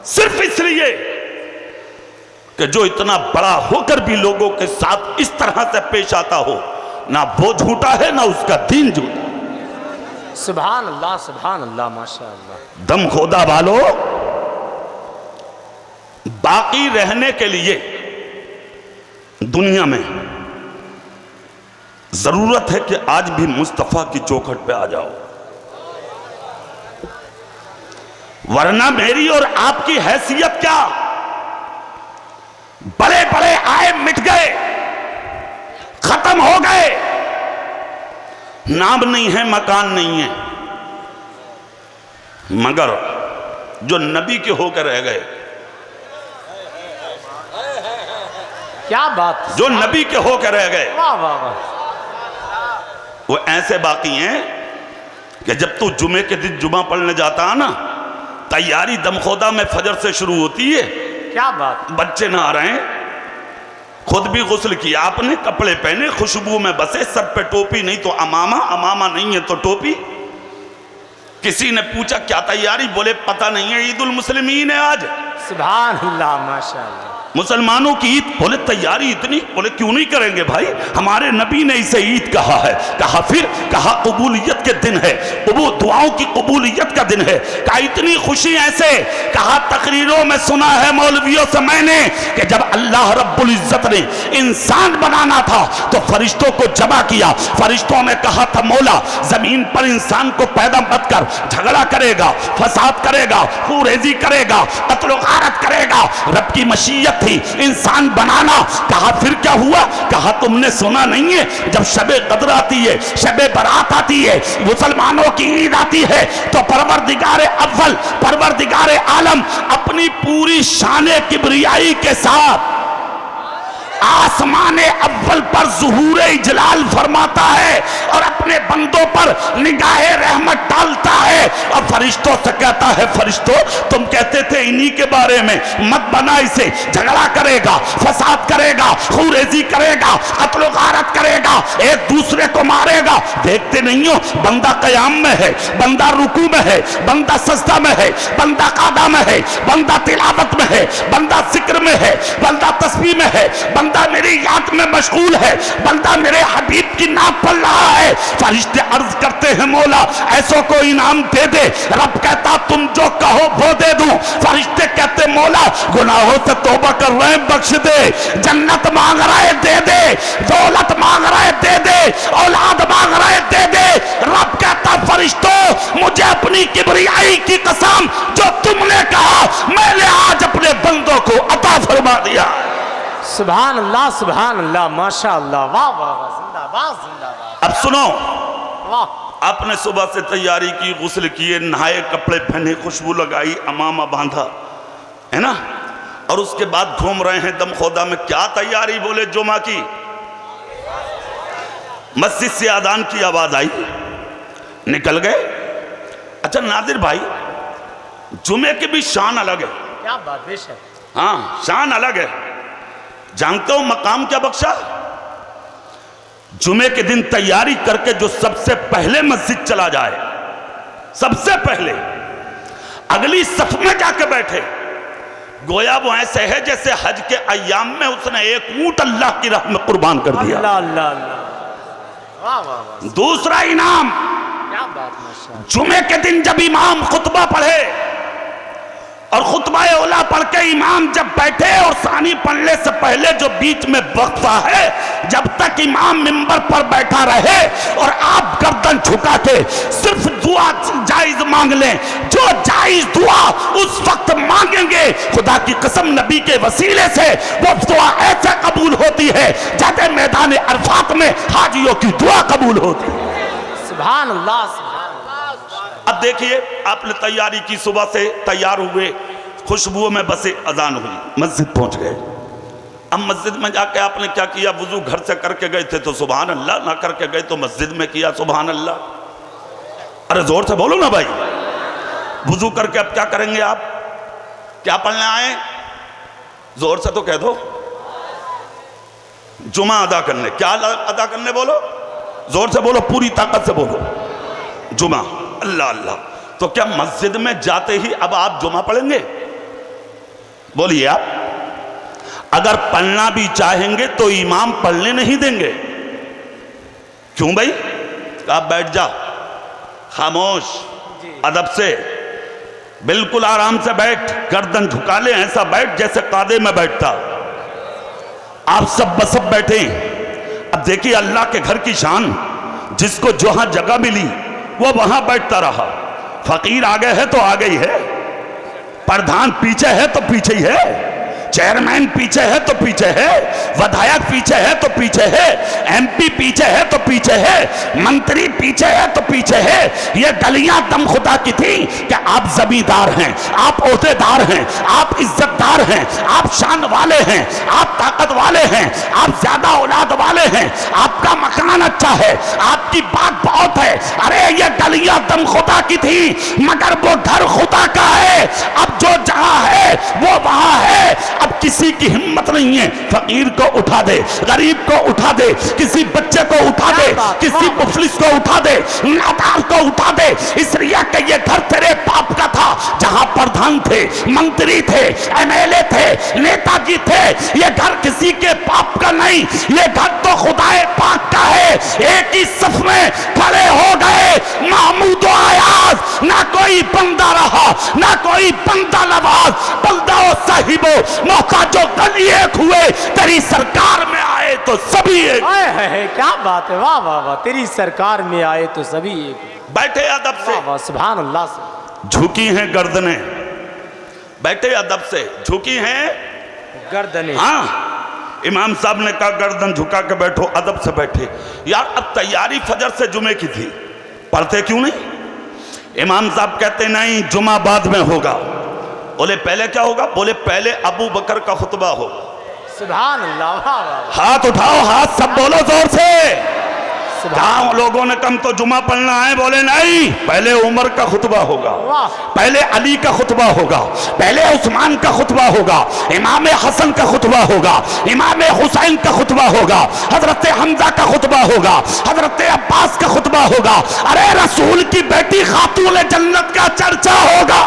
सिर्फ इसलिए कि जो इतना बड़ा होकर भी लोगों के साथ इस तरह से पेश आता हो, ना वो झूठा है ना उसका दीन झूठा। सुभान अल्लाह माशाअल्लाह। दम खोदा वालों, बाकी रहने के लिए दुनिया में जरूरत है कि आज भी मुस्तफा की चौखट पे आ जाओ, वरना मेरी और आपकी हैसियत क्या? बड़े बड़े आए मिट गए, खत्म हो गए, नाम नहीं है मकान नहीं है, मगर जो नबी के होकर रह गए, क्या बात, जो नबी के होकर रह गए, वाह वाह वाह, वो ऐसे बाकी हैं कि जब तू जुमे के दिन जुमा पढ़ने जाता है ना, तैयारी दमखोदा में फजर से शुरू होती है। क्या बात, बच्चे नहा रहे हैं, खुद भी गुस्ल किया आपने, कपड़े पहने, खुशबू में बसे, सर पे टोपी नहीं तो अमामा, अमामा नहीं है तो टोपी। किसी ने पूछा क्या तैयारी? बोले पता नहीं है, ईद उल मुस्लिमीन है आज। सुभान अल्लाह माशाअल्लाह, मुसलमानों की ईद। बोले तैयारी इतनी? बोले क्यों नहीं करेंगे भाई, हमारे नबी ने इसे ईद कहा है। कहा फिर? कहा कबूलियत के दिन है, वो दुआओं की कबूलियत का दिन है। कहा इतनी खुशी ऐसे? कहा तकरीरों में सुना है मौलवियों से मैंने कि जब अल्लाह रब्बुल इज्जत ने इंसान बनाना था तो फरिश्तों को जमा किया, फरिश्तों ने कहा था मौला जमीन पर इंसान को पैदा मत कर, झगड़ा करेगा, फसाद करेगा, खूरेजी करेगा, कत्ल गारत करेगा। रब की मशीयत थी इंसान बनाना। कहा फिर क्या हुआ? कहा तुमने सुना नहीं है जब शबे कद्र आती है, शबे बारात आती है, मुसलमानों की ईद आती है तो परवरदिगारे अव्वल, परवरदिगारे आलम अपनी पूरी शाने किबरियाई के साथ आसमाने अव्वल पर ज़ुहूरे इजलाल फरमाता है और अपने बंदों पर निगाहे रहमत डालता है और फरिश्तों से कहता है फरिश्तों तुम कहते थे इन्हीं के बारे में, मत बना इसे, झगड़ा करेगा, फसाद करेगा, खूरेजी करेगा, कत्ल गारत करेगा, एक दूसरे को मारेगा। देखते नहीं हो बंदा क़याम में है, बंदा रुकू में है, बंदा सजदा में है, बंदा कादा में है, बंदा तिलावत में है, बंदा जिक्र में है, बंदा तस्बीह में है, बंदा मेरी याद में मशगूल है, बंदा मेरे हबीब की नाम पढ़ रहा है। फरिश्ते अर्ज करते हैं मौला ऐसों को इनाम दे दे। रब कहता तुम जो कहो वो दे दूं। फरिश्ते कहते मौला गुनाहों से तौबा कर रहे हैं बख्श दे। जन्नत मांग रहे दे दे, दौलत मांग रहे दे दे, औलाद मांग रहे दे दे। रब कहता फरिश्तों मुझे अपनी किबरियाई की कसम जो तुमने कहा मैंने आज अपने बंदों को अता फरमा दिया। सुभान अल्लाह, माशा अल्लाह, वाह वाह वाह, जिंदाबाद जिंदाबाद। अब सुनो, वाह, आपने सुबह से तैयारी की, गुस्ल किए, नहाए, कपड़े पहने, खुशबू लगाई, अमामा बांधा, है ना, और उसके बाद घूम रहे हैं दमखोदा में। क्या तैयारी? बोले जुमा की। मस्जिद से आदान की आवाज आई, निकल गए। अच्छा नादिर भाई, जुमे की भी शान अलग है। क्या बात, बेशक। हाँ, शान अलग है। जानते हो मकाम क्या बख्शा? जुमे के दिन तैयारी करके जो सबसे पहले मस्जिद चला जाए, सबसे पहले अगली सफ में जाके बैठे, गोया वो ऐसे है जैसे हज के अय्याम में उसने एक ऊंट अल्लाह की राह में कुर्बान कर दिया। अल्लाह अल्लाह अल्लाह, वाह वाह वाह। दूसरा इनाम, क्या बात, माशाअल्लाह। जुमे के दिन जब इमाम खुतबा पढ़े और खुतबा ओला पढ़ के इमाम जब बैठे और सानी पढ़ने से पहले जो बीच में वक्फा है, जब तक इमाम मिंबर पर बैठा रहे और आप गर्दन झुका के सिर्फ दुआ जायज मांग लें, जो जायज दुआ उस वक्त मांगेंगे, खुदा की कसम नबी के वसीले से वो दुआ ऐसे कबूल होती है जैसे मैदान अरफात में हाजियों की दुआ कबूल होती है। सुभान अल्लाह, सुभान अल्लाह। अब देखिए, आपने तैयारी की, सुबह से तैयार हुए, खुशबुओं में बसे, अजान हुई, मस्जिद पहुंच गए। अब मस्जिद में जाके आपने क्या किया? वुजू घर से करके गए थे तो सुभान अल्लाह, ना करके गए तो मस्जिद में किया सुभान अल्लाह। अरे जोर से बोलो ना भाई। वुजू करके अब क्या करेंगे आप? क्या पढ़ने आए? जोर से तो कह दो। जुमा अदा करने। क्या अदा करने? बोलो, जोर से बोलो, पूरी ताकत से बोलो, जुमा। अल्लाह अल्लाह। तो क्या मस्जिद में जाते ही अब आप जुमा पढ़ेंगे? बोलिए आप। अगर पढ़ना भी चाहेंगे तो इमाम पढ़ने नहीं देंगे। क्यों भाई? आप बैठ जाओ, खामोश, अदब से, बिल्कुल आराम से बैठ, गर्दन झुका ले, ऐसा बैठ जैसे कादे में बैठता। आप सब बसब बैठे। अब देखिए अल्लाह के घर की शान, जिसको जहां जगह मिली वो वहां बैठता रहा। फकीर आगे है तो आगे ही है, प्रधान पीछे है तो पीछे ही है, चेयरमैन पीछे है तो पीछे है, विधायक पीछे है तो पीछे है, एमपी पीछे है तो पीछे है, मंत्री पीछे है तो पीछे है। ये गलियां दम खुदा की थी कि आप जमींदार हैं, आप ओहदेदार हैं, आप इज्जतदार हैं, आप शान वाले हैं, आप ताकत वाले हैं, आप ज्यादा औलाद वाले हैं, आपका मकान अच्छा है, आपकी बात बहुत है। अरे ये गलियां दम खुदा की थी, मगर वो घर खुदा का है। अब जो जहां है वो वहां है। अब किसी की हिम्मत नहीं है फकीर को उठा दे, गरीब को उठा दे, किसी बच्चे को उठा दे, किसी मुफलिस को उठा दे, नादार को उठा दे, इसलिए कि ये घर तेरे बाप का था, जहां प्रधान थे, मंत्री थे, एमएलए थे, नेताजी थे। ये घर किसी के बाप का नहीं, ये घर तो खुदाए पाक का है। एक ही सफ में खड़े हो गए महमूद आयाज, ना कोई बंदा रहा, ना कोई बंदा नवाज, बंदा साहिबो मोहताजो गली एक हुए, तेरी सरकार में आए तो सभी एक। है, क्या बात है, वाह वाह वाह। तेरी सरकार में आए तो सभी एक। बैठे अदब से, वाह, सुभान अल्लाह से। झुकी हैं गर्दनें, बैठे अदब से, झुकी हैं गर्दनें। हाँ, इमाम साहब ने कहा गर्दन झुका के बैठो, अदब से बैठे। यार अब तैयारी फजर से जुमे की थी, पढ़ते क्यों नहीं? इमाम साहब कहते नहीं, जुमा बाद में होगा। बोले पहले क्या होगा? बोले पहले अबू बकर का खुतबा हो। सुभान अल्लाह, वाह वाह। हाथ उठाओ, हाथ सब बोलो जोर से। गांव लोगों ने कम तो जुमा पढ़ना है, बोले नहीं, पहले उमर का खुतबा होगा, पहले अली का खुतबा होगा, पहले उस्मान का खुतबा होगा, इमाम हसन का खुतबा होगा, इमाम हुसैन का खुतबा होगा, हजरत हमजा का खुतबा होगा, हजरत अब्बास का खुतबा होगा। अरे रसूल की बेटी खातून जन्नत का चर्चा होगा।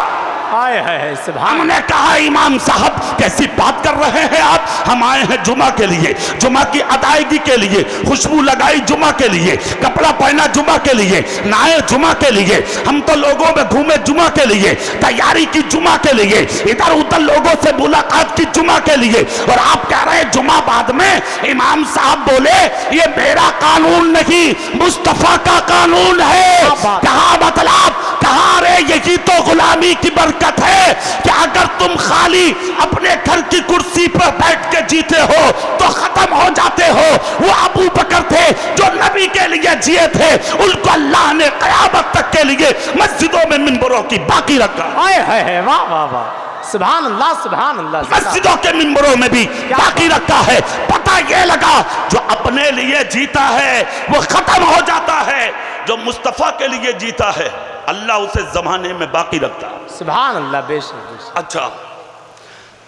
हाय हाय सुभान। हमने कहा इमाम साहब कैसी बात कर रहे हैं आप, हम आए हैं जुमा के लिए, जुमा की अदायगी के लिए, खुशबू लगाई जुमा के लिए, कपड़ा पहना जुमा के लिए, नहाए जुमा के लिए, हम तो लोगों में घूमे जुमा के लिए, तैयारी की जुमा के लिए, इधर उधर लोगों से मुलाकात की जुमा के लिए, और आप कह रहे हैं जुमा बाद में। इमाम साहब बोले ये मेरा कानून नहीं, मुस्तफा का कानून है। कहा मतलब, कहा रे यही तो गुलामी की बरकत है कि अगर तुम खाली अपने घर की कुर्सी पर बैठ के जीते हो तो खत्म हो जाते हो। वो अबू बकर थे जो नबी के लिए जिए थे, उनको अल्लाह ने कयामत तक के लिए मस्जिदों में मिंबरों की बाकी रखा। हाय हाय वाह वाह वाह सुभान अल्लाह सुभान अल्लाह। मस्जिदों के मिंबरों में भी बाकी रखा है। पता ये लगा जो अपने लिए जीता है वो खत्म हो जाता है, जो मुस्तफा के लिए जीता है अल्लाह उसे जमाने में बाकी रखता है। सुभान अल्लाह बेशक। अच्छा,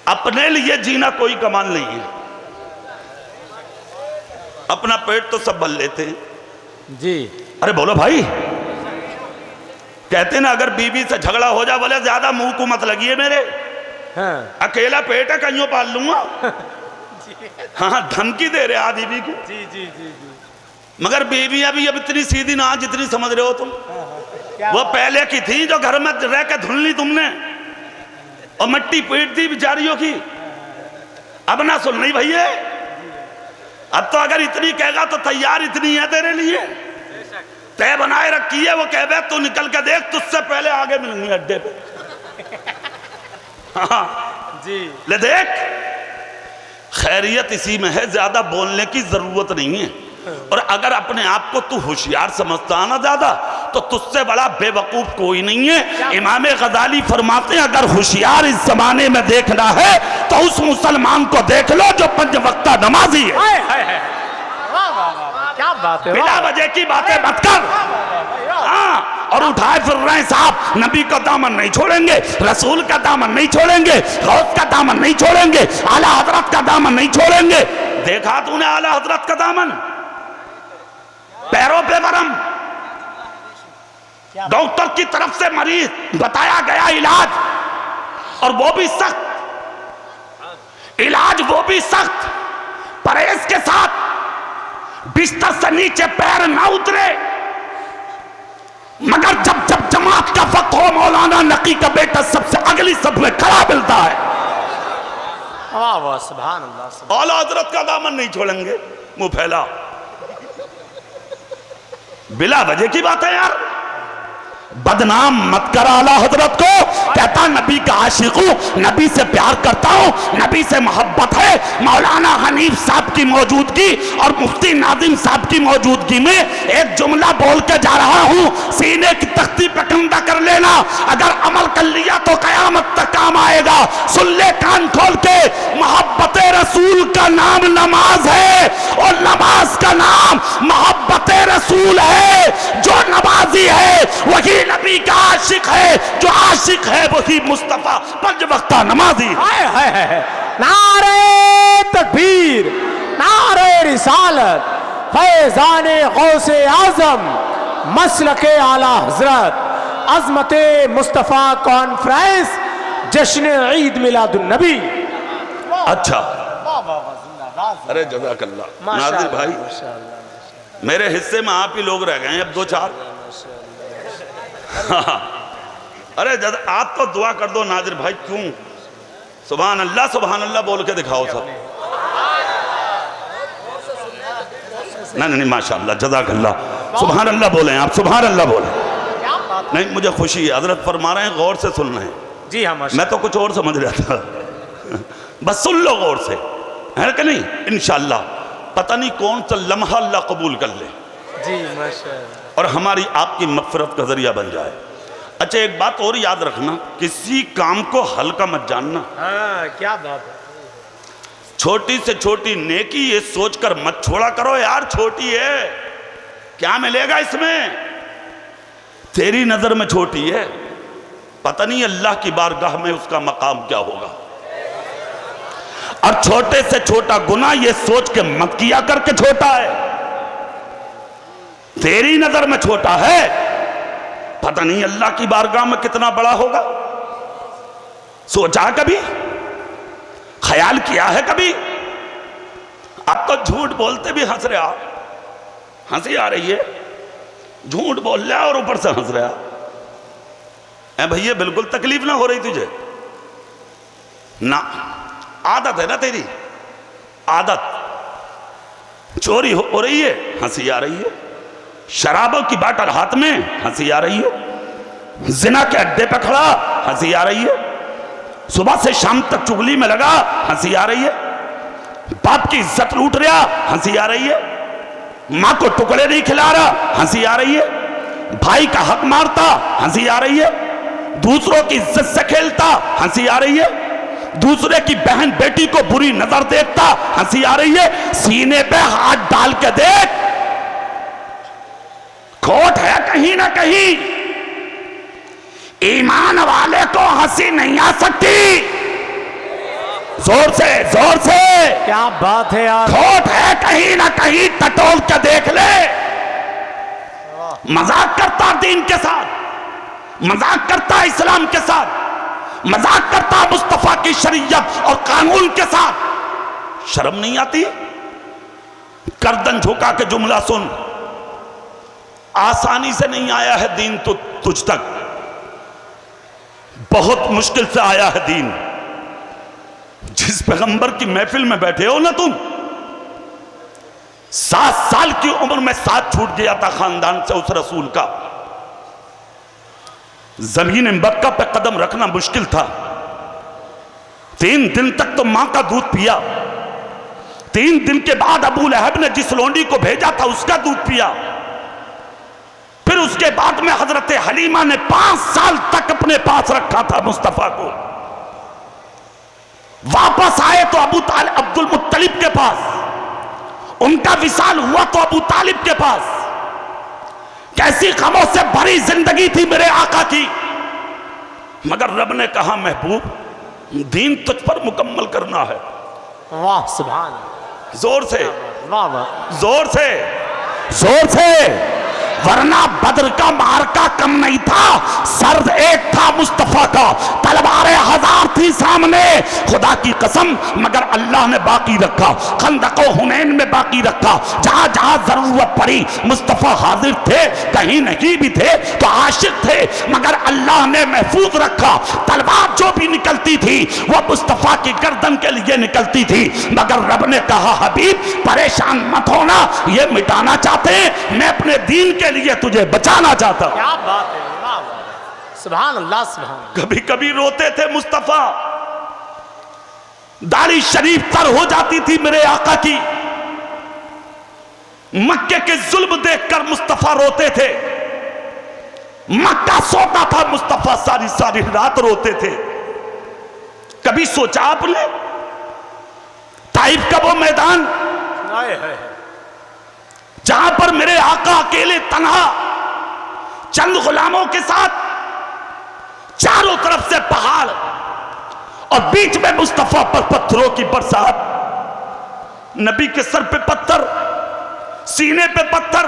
अपने लिए जीना कोई कमाल नहीं है, अपना पेट तो सब भर लेते हैं जी। अरे बोलो भाई, कहते ना अगर बीवी से झगड़ा हो जाए बोले ज्यादा मुंह को मत लगिए मेरे, हाँ। अकेला पेट है कहीं पाल लूंगा। हाँ धमकी दे रहे आदि भी की। जी जी जी जी। मगर बीवी अभी अब इतनी सीधी ना जितनी समझ रहे हो तुम। वो पहले की थी जो घर में रह के धुल ली तुमने और मिट्टी पीट दी बेचारियों की, अब ना सुन रही भैया। अब तो अगर इतनी कहेगा तो तैयार इतनी है तेरे लिए, तय बनाए रखी है। वो कह तू निकल के देख, तुझसे पहले आगे मिलूंगी अड्डे पे। हाँ जी ले देख, खैरियत इसी में है, ज्यादा बोलने की जरूरत नहीं है। और अगर अपने आप को तू होशियार समझता ना ज्यादा, तो तुझसे बड़ा बेवकूफ कोई नहीं है। इमाम गजाली फरमाते हैं अगर होशियार इस जमाने में देखना है तो उस मुसलमान को देख लो जो 5 वक्त नमाजी है। हाय हाय हाय वाह वाह वाह क्या बात है। बिना वजह की बातें मत कर। हाँ, और उठाए फिर रहे साहब, नबी का दामन नहीं छोड़ेंगे, रसूल का दामन नहीं छोड़ेंगे, गौस का दामन नहीं छोड़ेंगे, आला हजरत का दामन नहीं छोड़ेंगे। देखा तूने आला हजरत का दामन, पैरों पे गरम, डॉक्टर की तरफ से मरीज बताया गया इलाज, और वो भी सख्त इलाज, वो भी सख्त परहेज के साथ, बिस्तर से नीचे पैर ना उतरे। मगर जब जब जमात का वक्त हो, मौलाना नकी का बेटा सबसे अगली सब में खड़ा मिलता है। वाह वाह सुभान अल्लाह। आला हजरत का दामन नहीं छोड़ेंगे, मुंह फैला, बिला वजह की बात है यार। बदनाम मत कर आला हजरत को। कहता नबी का आशिक हूं, नबी से प्यार करता हूं, नबी से मोहब्बत है। मौलाना हनीफ साहब की मौजूदगी और मुफ्ती नादिम साहब की मौजूदगी में एक जुमला बोल के जा रहा हूं, सीने की तख्ती पे कंधा कर लेना, अगर अमल कर लिया तो कयामत तक काम आएगा। सुन ले कान खोल के, मोहब्बत रसूल का नाम नमाज है और नमाज का नाम मोहब्बत रसूल है। जो नमाजी है वही नबी का आशिक है, जो आशिक है वही मुस्तफा 5 वक्त नमाजी। हाय हाय हाय नारे तकबीर, नारे रिसालत, फैजाने गौसे आजम, मसलके आला हजरत, अजमते मुस्तफा कॉन्फ्रेंस, जश्न ईद मिलादुन नबी। अच्छा, अरे जज़ाकल्लाह नाज़िर भाई, मेरे हिस्से में आप ही लोग रह गए हैं अब 2-4। अरे आप तो दुआ कर दो नाज़िर भाई, क्यों? सुभान अल्लाह बोल के दिखाओ सब। नहीं नहीं माशाअल्लाह जज़ाकल्लाह, सुभान अल्लाह बोले आप, सुभान अल्लाह बोले। नहीं मुझे खुशी है, हजरत फरमा रहे हैं गौर से सुन रहे हैं। जी हाँ, मैं तो कुछ और समझ रहा था। बस सुन लो गौर से, है कि नहीं? इंशाअल्लाह पता नहीं कौन सा लम्हा अल्लाह कबूल कर ले जी माशाअल्लाह, और हमारी आपकी मग़फ़िरत का जरिया बन जाए। अच्छा एक बात और याद रखना, किसी काम को हल्का मत जानना। हाँ क्या बात है। छोटी से छोटी नेकी ये सोचकर मत छोड़ा करो यार, छोटी है क्या मिलेगा इसमें, तेरी नजर में छोटी है, पता नहीं अल्लाह की बारगाह में उसका मकाम क्या होगा। और छोटे से छोटा गुनाह ये सोच के मत किया करके छोटा है, तेरी नजर में छोटा है, पता नहीं अल्लाह की बारगाह में कितना बड़ा होगा। सोचा कभी, ख्याल किया है कभी? अब तो झूठ बोलते भी हंस रहे आप, हंसी आ रही है, झूठ बोल रहा और ऊपर से हंस रहा है। भैया बिल्कुल तकलीफ ना हो रही तुझे ना? आदत है ना तेरी, आदत। चोरी हो रही है, हंसी आ रही है। शराबों की बाटल हाथ में, हंसी आ रही है। जिना के अड्डे पे खड़ा, हंसी आ रही है। सुबह से शाम तक चुगली में लगा, हंसी आ रही है। बाप की इज्जत लूट रहा, हंसी आ रही है। मां को टुकड़े नहीं खिला रहा, हंसी आ रही है। भाई का हक मारता, हंसी आ रही है। दूसरों की इज्जत से खेलता, हंसी आ रही है। दूसरे की बहन बेटी को बुरी नजर देखता, हंसी आ रही है। सीने पे हाथ डाल के देख, खोट है कहीं ना कहीं। ईमान वाले को हंसी नहीं आ सकती। जोर से, जोर से। क्या बात है यार, खोट है कहीं ना कहीं, टटोल के देख ले। मजाक करता दीन के साथ, मजाक करता इस्लाम के साथ, मजाक करता मुस्तफा की शरीयत और कानून के साथ। शर्म नहीं आती? गर्दन झुका के जुमला सुन, आसानी से नहीं आया है दीन तो तुझ तक, बहुत मुश्किल से आया है दीन। जिस पैगंबर की महफिल में बैठे हो ना तुम, 7 साल की उम्र में साथ छूट गया था खानदान से उस रसूल का। जमीन मक्का पे कदम रखना मुश्किल था। 3 दिन तक तो मां का दूध पिया। 3 दिन के बाद अबू लहब ने जिस लोंडी को भेजा था उसका दूध पिया। फिर उसके बाद में हजरत हलीमा ने 5 साल तक अपने पास रखा था मुस्तफा को। वापस आए तो अब्दुल मुत्तलिब के पास, उनका विसाल हुआ तो अबू तालिब के पास। कैसी गमों से भरी जिंदगी थी मेरे आका की, मगर रब ने कहा महबूब दीन तुझ पर मुकम्मल करना है। वाह सुभान। जोर से, वाह वाह, जोर से, जोर से। वरना बद्र का मार्का कम नहीं था, सर्द एक था मुस्तफा का। तलवारें 1000 थी सामने, खुदा की कसम, मगर अल्लाह ने बाकी रखा। खंदक और हुनैन में बाकी रखा। जहां जहां जरूरत पड़ी मुस्तफा हाजिर थे, कहीं नहीं भी थे तो आशिक थे, मगर अल्लाह ने महफूज रखा। तलवार जो भी निकलती थी वो मुस्तफा की गर्दन के लिए निकलती थी, मगर रब ने कहा हबीब परेशान मत होना, ये मिटाना चाहते हैं, मैं अपने दीन के लिए तुझे बचाना चाहता। क्या बात है, वाह वाह, सुभान अल्लाह सुभान। कभी कभी रोते थे मुस्तफा, दाढ़ी शरीफ तर हो जाती थी मेरे आका की। मक्के के जुल्म देखकर मुस्तफा रोते थे। मक्का सोता था, मुस्तफा सारी सारी रात रोते थे। कभी सोचा आपने ताइफ का वो मैदान जहां पर मेरे आका अकेले तन्हा चंद गुलामों के साथ, चारों तरफ से पहाड़ और बीच में मुस्तफा पर पत्थरों की बरसात, नबी के सर पे पत्थर, सीने पे पत्थर,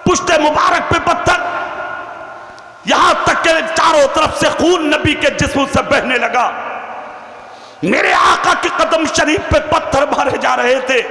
पुश्ते मुबारक पे पत्थर, यहां तक के चारों तरफ से खून नबी के जिस्म से बहने लगा। मेरे आका के कदम शरीफ पे पत्थर मारे जा रहे थे।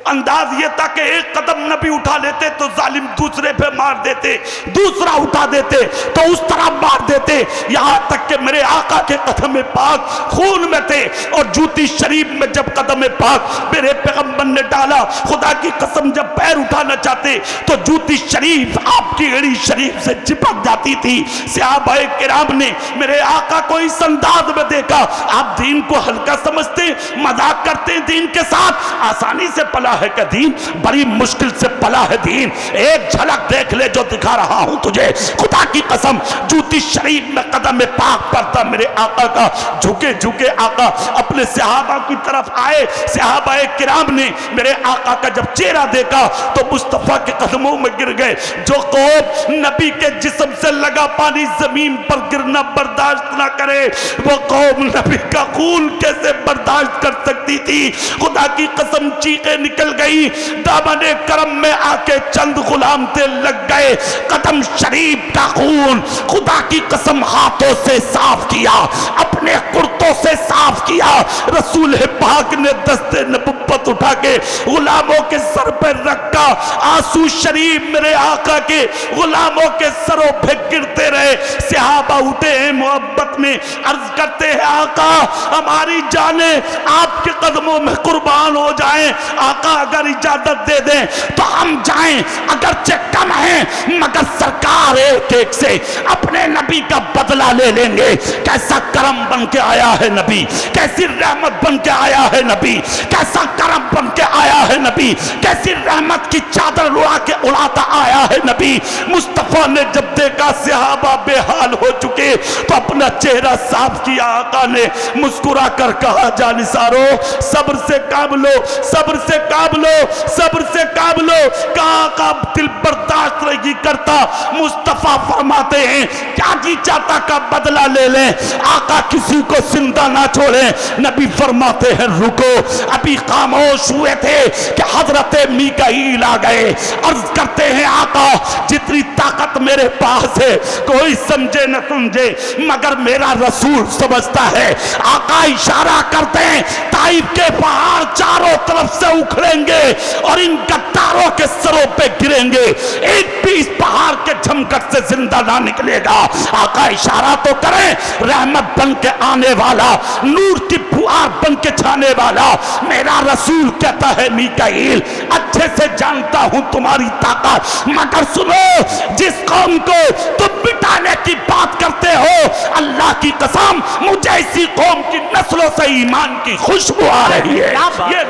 अंदाज ये था कि एक कदम नबी उठा लेते तो जालिम दूसरे पे मार देते, दूसरा उठा देते तो उस तरह मार देते, यहां तक कि मेरे आका के कदम पाक खून में थे। और जूती शरीफ में जब कदम पाक मेरे पैगंबर ने डाला, खुदा की कसम जब पैर उठाना चाहते तो जूती शरीफ आपकी एड़ी शरीफ से चिपक जाती थी। सहाबाए किराम ने मेरे आका को इस अंदाज में देखा। आप दीन को हल्का समझते, मजाक करते दीन के साथ, आसानी से पला है कि दीन बड़ी मुश्किल से पला है दीन। एक झलक देख ले जो दिखा रहा हूं तुझे, खुदा की कसम। जूती शरीफ में कदम पाक पड़ता मेरे आका का, झुके झुके आका अपने सहाबा की तरफ आए। सहाबाए किराम ने मेरे आका का जब चेहरा देखा तो मुस्तफा के कदमों में गिर गए। जो कौम नबी के जिस्म से लगा पानी जमीन पर गिरना बर्दाश्त ना करे, वो कौम नबी का खून कैसे बर्दाश्त कर सकती थी? खुदा की कसम चीखे निकल गई। दामने करम में आके चंद गुलाम थे, लग गए। कदम शरीफ का खून खुदा की कसम हाथों से साफ किया, अपने कुर्तों से साफ किया। रसूल पाक ने दस्ते नबुव्वत उठा के गुलामों के सर पर रखा। आंसू शरीफ मेरे आका के गुलामों के सरों पे गिरते रहे। सहाबा उठे हैं मोहब्बत में, अर्ज करते हैं आका हमारी जाने आपके कदमों में कुर्बान हो जाएं। आका अगर इजाजत दे दें तो हम जाएं, अगरचे कम है मगर सरकार एक एक से अपने नबी का बदला ले लेंगे। कैसा करम बन के आया है नबी, कैसी रहमत बन के आया है नबी, कैसा करम बन के आया है नबी, कैसी रहमत की चादर उड़ा के उड़ाता आया है नबी। मुस्तफा ने जब देखा सहाबा बेहाल हो चुके तो अपना चेहरा साफ किया। आका ने मुस्कुरा कर कहा जानिसारो सब्र से काम लो, सब्र से काम लो, सब्र से काम लो। कहा का दिल बर्दाश्त नहीं करता। मुस्तफा फरमाते हैं क्या जी चाहता का बदला ले लें, आका किसी को जिंदा ना छोड़े। नबी फरमाते हैं रुको, अभी खामोश हुए थे कि हजरत मीकाईल आ गए। अर्ज करते हैं आका जितनी ताकत मेरे पास है कोई समझे न समझे मगर मेरा रसूल समझता है। आका इशारा करते हैं ताइफ के पहाड़ चारों तरफ से उखड़ेंगे और इन गद्दारों के सरों पे गिरेंगे, एक भी इस पहाड़ के झमकट से जिंदा ना निकलेगा। आका इशारा तो करें, रहमत बन के आने वाला, नूर की फुहार बन के छाने वाला मेरा रसूल कहता है मीकाईल अच्छे से जानता हूं तुम्हारी ताकत, मगर सुनो जिस कौम को तुम मिटाने की बात करते हो अल्लाह की कसम मुझे इसी कौम की नस्लों से ईमान की खुशबू आ रही है। ये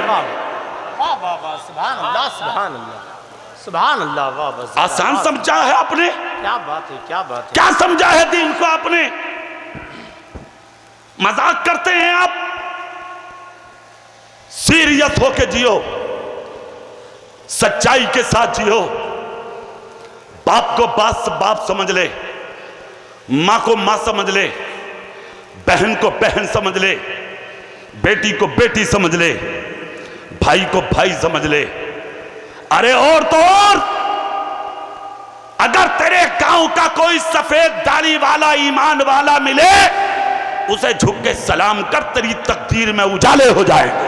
सुभान अल्लाह, वाह। आसान समझा है आपने, क्या बात है, क्या बात है। क्या समझा है दीन को आपने? मजाक करते हैं आप, सीरियस होके जियो, सच्चाई के साथ जियो। बाप को बाप समझ ले, मां को मां समझ ले, बहन को बहन समझ ले, बेटी को बेटी समझ ले, भाई को भाई समझ ले। अरे और तो और अगर तेरे गांव का कोई सफेद दाढ़ी वाला ईमान वाला मिले उसे झुक के सलाम कर, तेरी तकदीर में उजाले हो जाएंगे।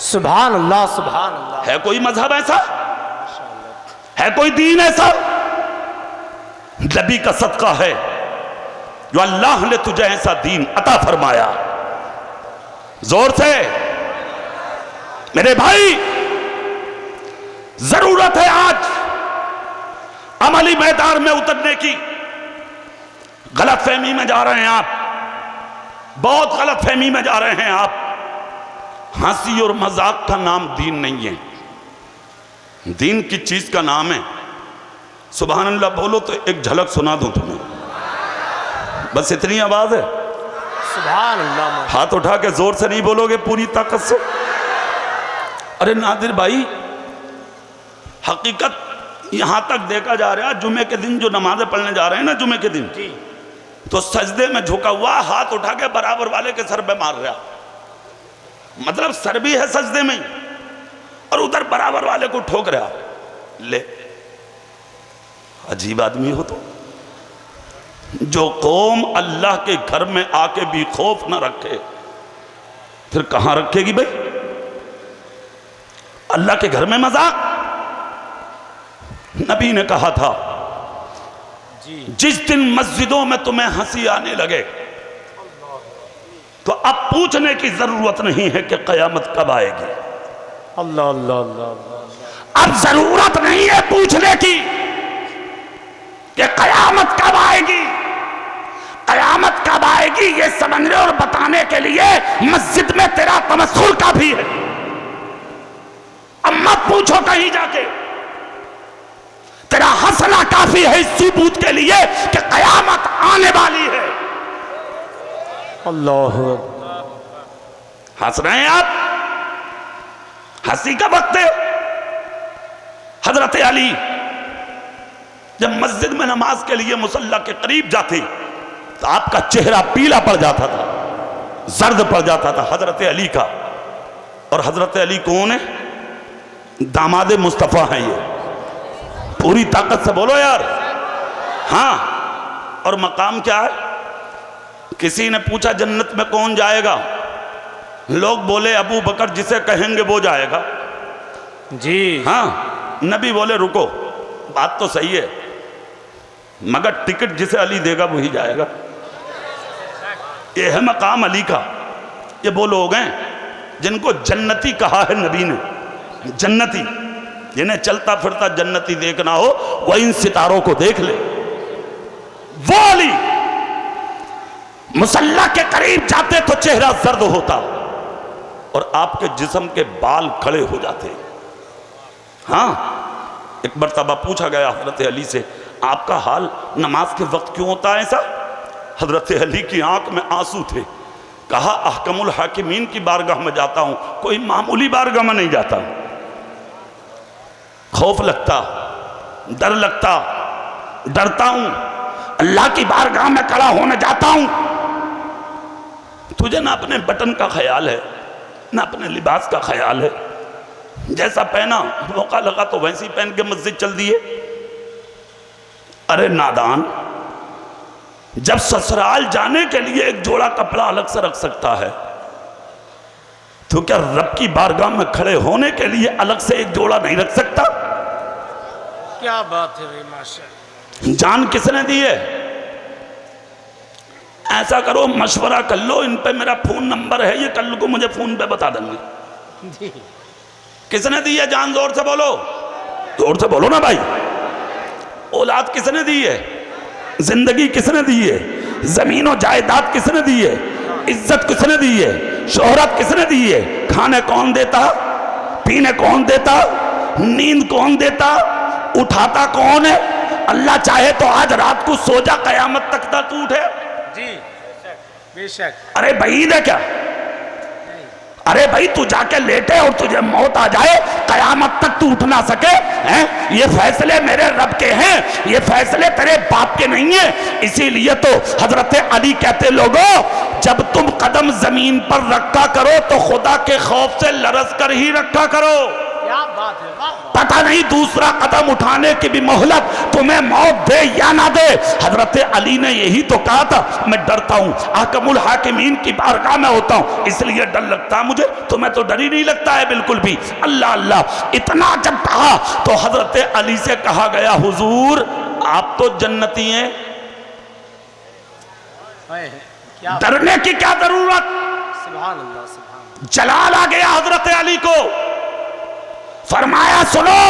सुभान अल्लाह, सुभान अल्लाह। है कोई मजहब ऐसा, है कोई दीन ऐसा? नबी का सदका है जो अल्लाह ने तुझे ऐसा दीन अता फरमाया। जोर से मेरे भाई, जरूरत है आज अमली मैदान में उतरने की। गलतफहमी में जा रहे हैं आप, बहुत गलतफहमी में जा रहे हैं आप। हंसी और मजाक का नाम दीन नहीं है, दीन की चीज का नाम है। सुभान अल्लाह बोलो तो एक झलक सुना दूं तुम्हें, बस इतनी आवाज है। सुभान अल्लाह। हाथ उठा के जोर से नहीं बोलोगे, पूरी ताकत से। अरे नादिर भाई, हकीकत यहां तक देखा जा रहा है, जुमे के दिन जो नमाजें पढ़ने जा रहे हैं ना, जुमे के दिन तो सजदे में झुका हुआ हाथ उठा के बराबर वाले के सर पे मार रहा, मतलब सर भी है सजदे में और उधर बराबर वाले को ठोक रहा। ले, अजीब आदमी हो तो। जो कौम अल्लाह के घर में आके भी खौफ ना रखे फिर कहां रखेगी भाई? अल्लाह के घर में मजाक। नबी ने कहा था जिस दिन मस्जिदों में तुम्हें हंसी आने लगे तो अब पूछने की जरूरत नहीं है कि कयामत कब आएगी। अल्लाह अल्लाह अल्लाह। अब जरूरत नहीं है पूछने की कि कयामत कब आएगी। कयामत कब आएगी ये समझने और बताने के लिए मस्जिद में तेरा तमस्सुर काफी है। अब मत पूछो कहीं जाके, तेरा हंसना काफी है इस सबूत के लिए कि कयामत आने वाली है। अल्लाह, हंस रहे हैं आप, हंसी का वक्त है। हजरत अली जब मस्जिद में नमाज के लिए मुसल्ला के करीब जाते तो आपका चेहरा पीला पड़ जाता था, जर्द पड़ जाता था हजरत अली का। और हजरत अली कौन है? दामाद मुस्तफ़ा हैं ये। पूरी ताकत से बोलो यार। हाँ, और मकाम क्या है? किसी ने पूछा जन्नत में कौन जाएगा, लोग बोले अबू बकर जिसे कहेंगे वो जाएगा जी। हाँ, नबी बोले रुको, बात तो सही है, मगर टिकट जिसे अली देगा वही जाएगा। ये है मकाम अली का। ये वो लोग हैं जिनको जन्नती कहा है नबी ने। जन्नती जिन्हें चलता फिरता जन्नती देखना हो वह इन सितारों को देख ले। वो अली मुसल्ला के करीब जाते तो चेहरा जर्द होता और आपके जिस्म के बाल खड़े हो जाते। हाँ, एक मर्तबा पूछा गया हजरत अली से, आपका हाल नमाज के वक्त क्यों होता है ऐसा? हजरत अली की आंख में आंसू थे। कहा अहकमुल हाकिमीन की बारगाह में जाता हूं, कोई मामूली बारगाह में नहीं जाता। खौफ लगता, डर लगता, डरता हूं, अल्लाह की बारगाह में खड़ा होने जाता हूं। तुझे ना अपने बटन का ख्याल है ना अपने लिबास का ख्याल है। जैसा पहना मौका लगा तो वैसे ही पहन के मस्जिद चल दिए। अरे नादान, जब ससुराल जाने के लिए एक जोड़ा कपड़ा अलग से रख सकता है तो क्या रब की बारगाह में खड़े होने के लिए अलग से एक जोड़ा नहीं रख सकता? क्या बात है रे माशाअल्लाह। जान किसने दी है? ऐसा करो, मशवरा कर लो, इन पे मेरा फोन नंबर है, ये कल को मुझे फोन पे बता देंगे किसने दी है। जान जोर से बोलो, जोर से बोलो ना भाई। औलाद किसने दी है? जिंदगी किसने दी है? जमीन और जायदाद किसने दी है? इज्जत किसने दी है? शोहरत किसने दी है? खाने कौन देता? पीने कौन देता? नींद कौन देता? उठाता कौन है? अल्लाह चाहे तो आज रात को सो जा, कयामत तक ना तू उठे। जी बेशक। अरे भाई है क्या? अरे भाई तू जाके लेटे और तुझे मौत आ जाए, कयामत तक तू उठ ना सके हैं? ये फैसले मेरे रब के हैं, ये फैसले तेरे बाप के नहीं है। इसीलिए तो हजरत अली कहते, लोगों जब तुम कदम जमीन पर रखा करो तो खुदा के खौफ से लरस कर ही रखा करो। क्या बात है, वाह। पता नहीं दूसरा कदम उठाने की भी मोहलत तुम्हें मौत दे या ना दे। हजरत अली ने यही तो कहा था, मैं डरता हूं, अहकमुल हाकिमीन की बारगाह में होता हूं इसलिए डर लगता है मुझे। तुम्हें तो डर ही नहीं लगता है बिल्कुल भी। अल्लाह अल्लाह इतना जब कहा तो हजरत अली से कहा गया, हुजूर आप तो जन्नती हैं, डरने की क्या जरूरत? सुभान अल्लाह, सुभान। जलाल आ गया हजरत अली को। फरमाया सुनो,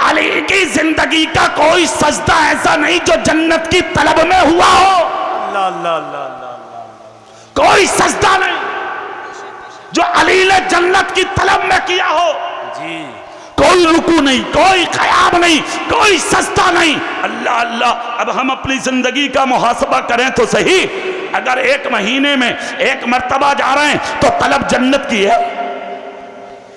अली की जिंदगी का कोई सजदा ऐसा नहीं जो जन्नत की तलब में हुआ हो। अल्लाह अल्लाह अल्लाह अल्लाह। कोई सजदा नहीं जो अली ने जन्नत की तलब में किया हो। जी। कोई रुकू नहीं, कोई क़याम नहीं, कोई सजदा नहीं। अल्लाह अल्लाह। अब हम अपनी जिंदगी का मुहासबा करें तो सही। अगर एक महीने में एक मर्तबा जा रहे हैं तो तलब जन्नत की है।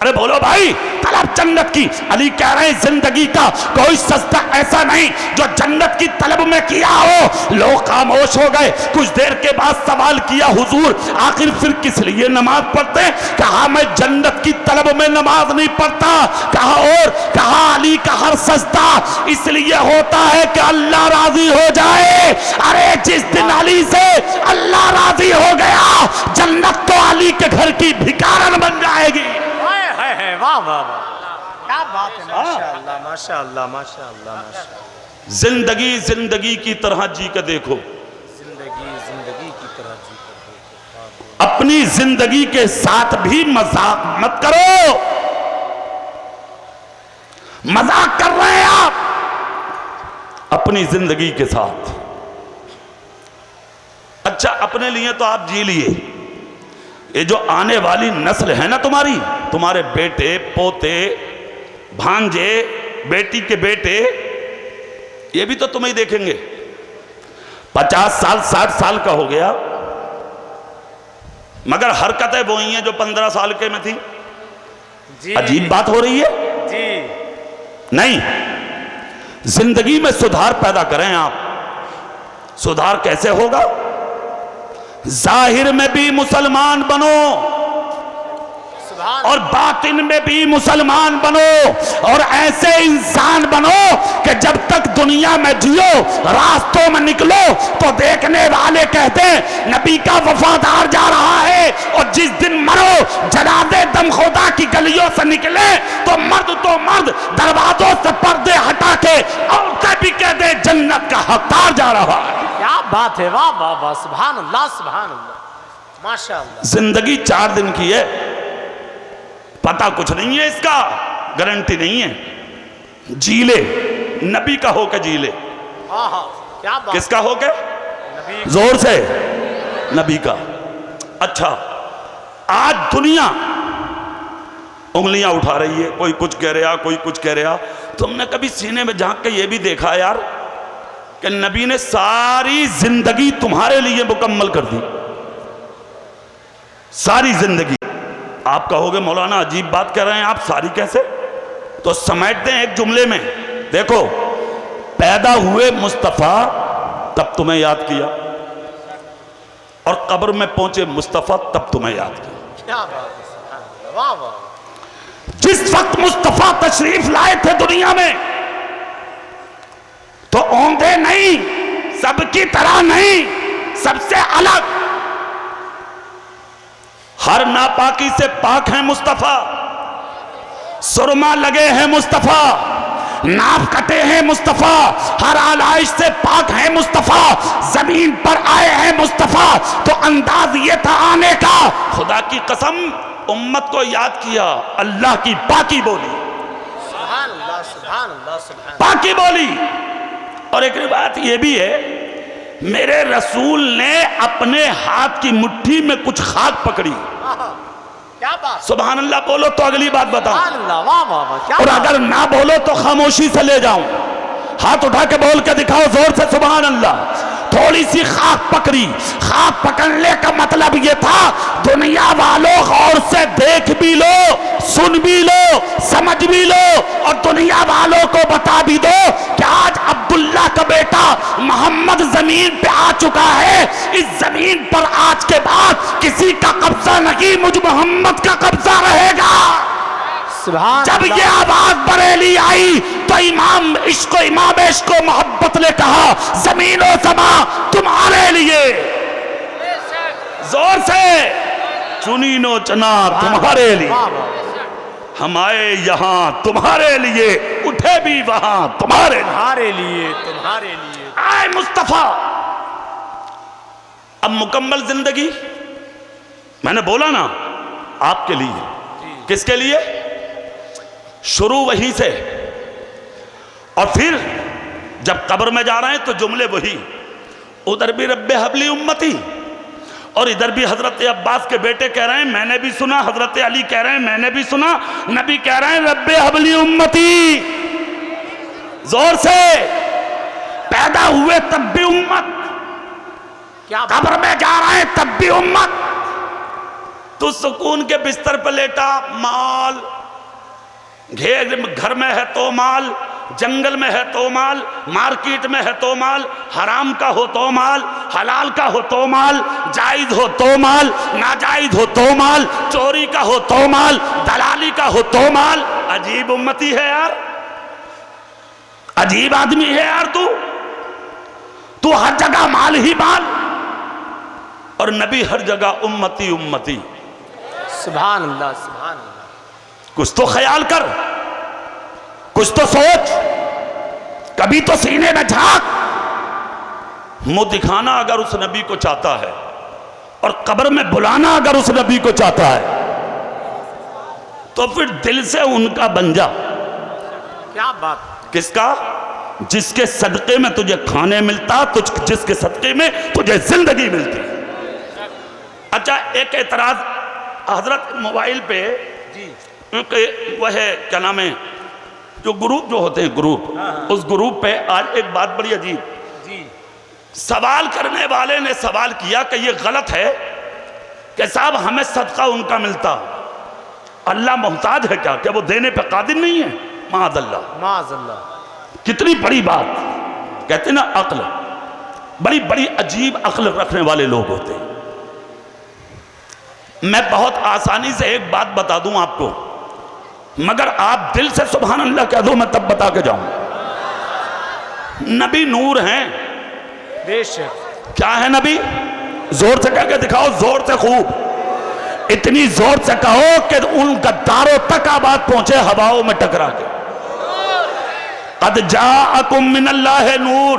अरे बोलो भाई, तलब जन्नत की। अली कह रहे हैं जिंदगी का कोई सजदा ऐसा नहीं जो जन्नत की तलब में किया हो। लोग खामोश हो गए। कुछ देर के बाद सवाल किया, हुजूर आखिर फिर किस लिए नमाज पढ़ते हैं? कहा मैं जन्नत की तलब में नमाज नहीं पढ़ता। कहा और कहा अली का हर सजदा इसलिए होता है कि अल्लाह राजी हो जाए। अरे जिस दिन अली से अल्लाह राजी हो गया, जन्नत तो अली के घर की भिखारन बन जाएगी। वाह वाह वाह, क्या बात है, माशाअल्लाह माशाअल्लाह माशाअल्लाह माशाअल्लाह। जिंदगी जिंदगी की तरह जी कर देखो, जिंदगी जिंदगी की तरह जी कर देखो। अपनी जिंदगी के साथ भी मजाक मत करो। मजाक कर रहे हैं आप अपनी जिंदगी के साथ। अच्छा, अपने लिए तो आप जी लिए, ये जो आने वाली नस्ल है ना तुम्हारी, तुम्हारे बेटे पोते भांजे बेटी के बेटे, ये भी तो तुम्हें देखेंगे। 50 साल 60 साल का हो गया मगर हरकतें वो ही हैं जो 15 साल के में थी। जी। अजीब बात हो रही है जी। नहीं, जिंदगी में सुधार पैदा करें आप। सुधार कैसे होगा? जाहिर में भी मुसलमान बनो, और बातिन में भी मुसलमान बनो और ऐसे इंसान बनो कि जब तक दुनिया में जियो, रास्तों में निकलो तो देखने वाले कहते हैं नबी का वफादार जा रहा है, और जिस दिन मरो जनाजे दम खुदा की गलियों से निकले तो मर्द दरवाजों से पर्दे हटा के औरतें भी कह दे जन्नत का हकदार जा रहा है। क्या बात है, वाह वाह वाह, सुभान अल्लाह सुभान अल्लाह, माशाअल्लाह। जिंदगी 4 दिन की है, पता कुछ नहीं है, इसका गारंटी नहीं है। जी ले, नबी का होके जी ले। क्या बात, किसका होके? नबी, जोर से, नबी का। अच्छा, आज दुनिया उंगलियां उठा रही है, कोई कुछ कह रहा, कोई कुछ कह रहा। तुमने कभी सीने में झांक के ये भी देखा यार कि नबी ने सारी जिंदगी तुम्हारे लिए मुकम्मल कर दी, सारी जिंदगी। आप कहोगे मौलाना अजीब बात कह रहे हैं आप, सारी कैसे? तो समेटते हैं एक जुमले में। देखो, पैदा हुए मुस्तफा तब तुम्हें याद किया, और कब्र में पहुंचे मुस्तफा तब तुम्हें याद किया। क्या बात है, सुभान अल्लाह, वाह वाह। जिस वक्त मुस्तफा तशरीफ लाए थे दुनिया में तो औंधे नहीं, सबकी तरह नहीं, सबसे अलग, हर नापाकी से पाक है मुस्तफा, सुरमा लगे हैं मुस्तफा, नाप कटे हैं मुस्तफा, हर आलाइश से पाक है मुस्तफा, जमीन पर आए हैं मुस्तफा। तो अंदाज ये था आने का, खुदा की कसम उम्मत को याद किया, अल्लाह की पाकी बोली, सुभान अल्लाह सुभान अल्लाह सुभान, पाकी बोली। और एक बात ये भी है, मेरे रसूल ने अपने हाथ की मुट्ठी में कुछ खाक पकड़ी। क्या बात, सुभान अल्लाह बोलो तो अगली बात बताओ, सुभान अल्लाह, वाह वाह वाह, क्या और बात। अगर ना बोलो तो खामोशी से ले जाऊं। हाथ उठा के बोल के दिखाओ जोर से सुभान अल्लाह। थोड़ी सी खाक पकड़ी, खाक पकड़ने का मतलब ये था दुनिया वालों गौर से देख भी लो, सुन भी लो, समझ भी लो, और दुनिया वालों को बता भी दो कि आज अब्दुल्ला का बेटा मोहम्मद जमीन पे आ चुका है। इस जमीन पर आज के बाद किसी का कब्जा नहीं, मुझ मोहम्मद का कब्जा रहेगा। सुभान जब अल्लाह, ये आवाज बरेली आई तो इमाम इश्क मोहब्बत ने कहा जमीन और समा तुम्हारे लिए, जोर से चुनीनो चना तुम्हारे लिए, वाह वाह, हम आए यहां तुम्हारे लिए, उठे भी वहां तुम्हारे लिए, तुम्हारे लिए, तुम्हारे लिए। आए मुस्तफा। अब मुकम्मल जिंदगी मैंने बोला ना आपके लिए, किसके लिए? शुरू वहीं से, और फिर जब कब्र में जा रहे हैं तो जुमले वही, उधर भी रब्बे हबली उम्मती, और इधर भी हजरत अब्बास के बेटे कह रहे हैं मैंने भी सुना, हजरत अली कह रहे हैं मैंने भी सुना, नबी कह रहे हैं रब्बे हबली उम्मती। जोर से, पैदा हुए तब भी उम्मत, क्या बात, कब्र में जा रहे हैं तब भी उम्मत। तू सुकून के बिस्तर पर लेटा, माल घेर, घर में है तो माल, जंगल में है तो माल, मार्केट में है तो माल, हराम का हो तो माल, हलाल का हो तो माल, जायज हो तो माल, नाजायज हो तो माल, चोरी का हो तो माल, दलाली का हो तो माल। अजीब उम्मती है यार, अजीब आदमी है यार तू हर जगह माल ही माल, और नबी हर जगह उम्मती उम्मती। सुभान अल्लाह सुभान अल्लाह। कुछ तो ख्याल कर, कुछ तो सोच, कभी तो सीने में झांक। मुंह दिखाना अगर उस नबी को चाहता है, और कब्र में बुलाना अगर उस नबी को चाहता है, तो फिर दिल से उनका बन जा। क्या बात, किसका? जिसके सदके में तुझे खाने मिलता, जिसके सदके में तुझे जिंदगी मिलती। अच्छा, एक एतराज हजरत मोबाइल पे जी, वह है क्या नाम है, जो ग्रुप जो होते हैं ग्रुप, उस ग्रुप पे आज एक बात बड़ी अजीब जी, सवाल करने वाले ने सवाल किया कि ये गलत है कि साहब हमें सदका उनका मिलता, अल्लाह मोहताज है क्या? क्या वो देने पे कादिर नहीं है? माअल्लाह, माअल्लाह। कितनी बड़ी बात। कहते ना अक्ल, बड़ी बड़ी अजीब अक्ल रखने वाले लोग होते हैं। मैं बहुत आसानी से एक बात बता दूं आपको, मगर आप दिल से सुभान अल्लाह कह दो, मैं तब बता के जाऊं। नबी नूर हैं। बेशक। क्या है नबी? जोर से कह के दिखाओ, जोर से खूब, इतनी जोर से कहो कि उन गद्दारों तक आवाज पहुंचे हवाओं में टकरा के। कद जाअकुम मिनल्लाहि नूर,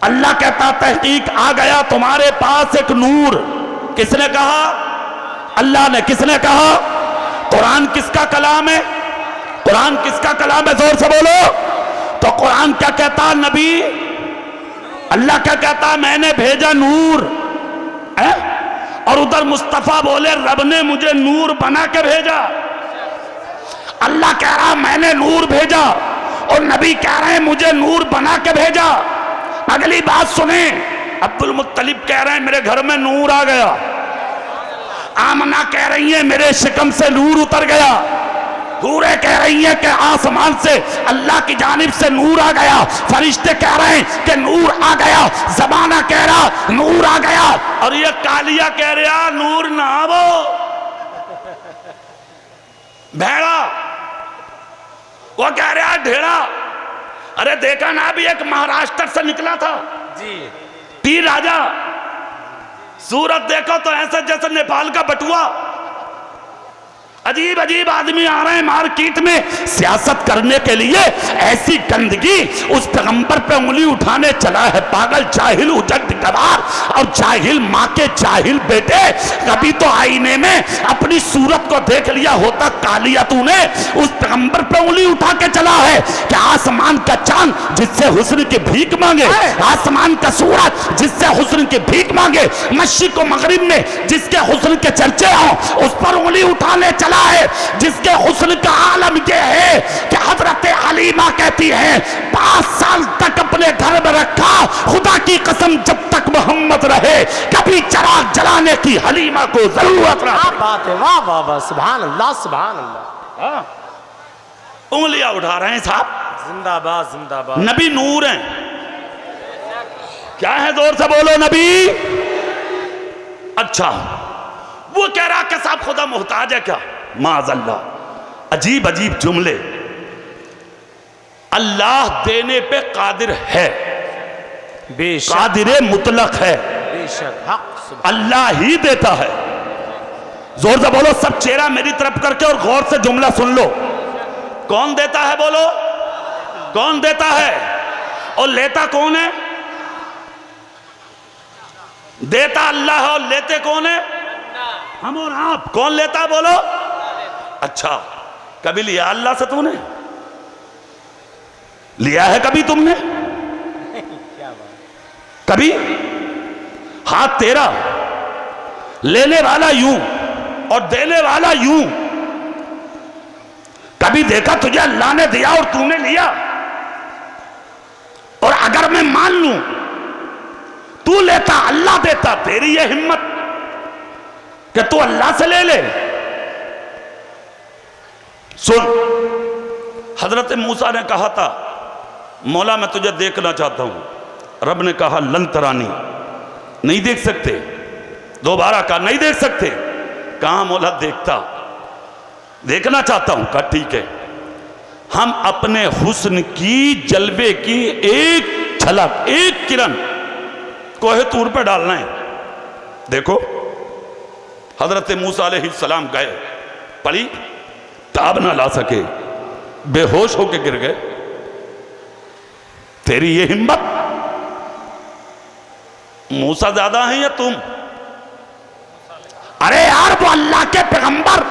अल्लाह कहता तहकीक आ गया तुम्हारे पास एक नूर। किसने कहा? अल्लाह ने। किसने कहा? कुरान किसका कलाम है? कुरान किसका कलाम है? जोर से बोलो। तो कुरान क्या कहता? नबी, अल्लाह क्या कहता? मैंने भेजा नूर है? और उधर मुस्तफा बोले रब ने मुझे नूर बना के भेजा। अल्लाह कह रहा मैंने नूर भेजा और नबी कह रहे हैं मुझे नूर बना के भेजा। अगली बात सुने, अब्दुल मुत्तलिब कह रहे हैं मेरे घर में नूर आ गया। आमना कह रही है मेरे शिकम से नूर उतर गया। हूरे कह रही है कि आसमान से अल्लाह की जानिब से नूर आ गया। फरिश्ते कह रहे हैं कि नूर आ गया। ज़माना कह रहा नूर आ गया। और ये कालिया कह रहा नूर ना वो भेड़ा, वो कह रहा ढेड़ा। अरे देखा ना, अभी एक महाराष्ट्र से निकला था जी, पीर राजा। सूरत देखो तो ऐसे जैसे नेपाल का बटुआ। अजीब अजीब आदमी आ रहे हैं मार्केट में सियासत करने के लिए। ऐसी गंदगी, उस पैगंबर पे उंगली उठाने चला है पागल, जाहिल, उजट गवार और जाहिल माँ के जाहिल बेटे। कभी तो आईने में अपनी सूरत को देख लिया होता कालिया तूने। उस पैगंबर पे उंगली उठा के चला है कि आसमान का चांद जिससे हुस्न की भीख मांगे, आसमान का सूरज जिससे हुस्न की भीख मांगे, मशरिक और मगरिब में जिसके हुस्न के चर्चे हों, उस पर उंगली उठाने चला है। जिसके हुस्न का आलम यह है कि हजरत हलीमा कहती है 5 साल तक अपने घर में रखा, खुदा की कसम जब तक मोहम्मद रहे कभी चिराग जलाने की हलीमा को जरूरत रहा। बात है, वाह वाह वाह, सुभान अल्लाह सुभान अल्लाह। उंगलियां उठा रहे हैं साहब। जिंदाबाद जिंदाबाद। नबी नूर हैं। क्या है? जोर से बोलो नबी। अच्छा, वो कह रहा कि साहब खुदा मोहताज है क्या? माज़अल्लाह। अजीब अजीब जुमले। अल्लाह देने पे कादिर है, बेशक, कादिर मुतलक है। बेशक, हक, अल्लाह ही देता है। जोर से बोलो सब, चेहरा मेरी तरफ करके और गौर से जुमला सुन लो। कौन देता है? बोलो कौन देता है? और लेता कौन है? देता अल्लाह है और लेते कौन है? हम और आप। कौन लेता? बोलो। अच्छा, कभी लिया अल्लाह से तूने? लिया है कभी तुमने? कभी? हाथ तेरा, लेने वाला यूं और देने वाला यूं। कभी देखा तुझे अल्लाह ने दिया और तूने लिया? और अगर मैं मान लूं तू लेता अल्लाह देता, तेरी ये हिम्मत कि तू अल्लाह से ले ले? सुन, हजरत मूसा ने कहा था मौला मैं तुझे देखना चाहता हूं। रब ने कहा लन तरानी, नहीं देख सकते। दोबारा कहा नहीं देख सकते। कहा मौला देखता, देखना चाहता हूं। कहा ठीक है, हम अपने हुस्न की जलवे की एक झलक, एक किरण कोहे तूर पे डालना है। देखो हजरत मूसा अलैहिस्सलाम गए, पड़ी, ताब ना ला सके, बेहोश होके गिर गए। तेरी ये हिम्मत? मूसा ज्यादा है या तुम? अरे यार, वो अल्लाह के पैगंबर,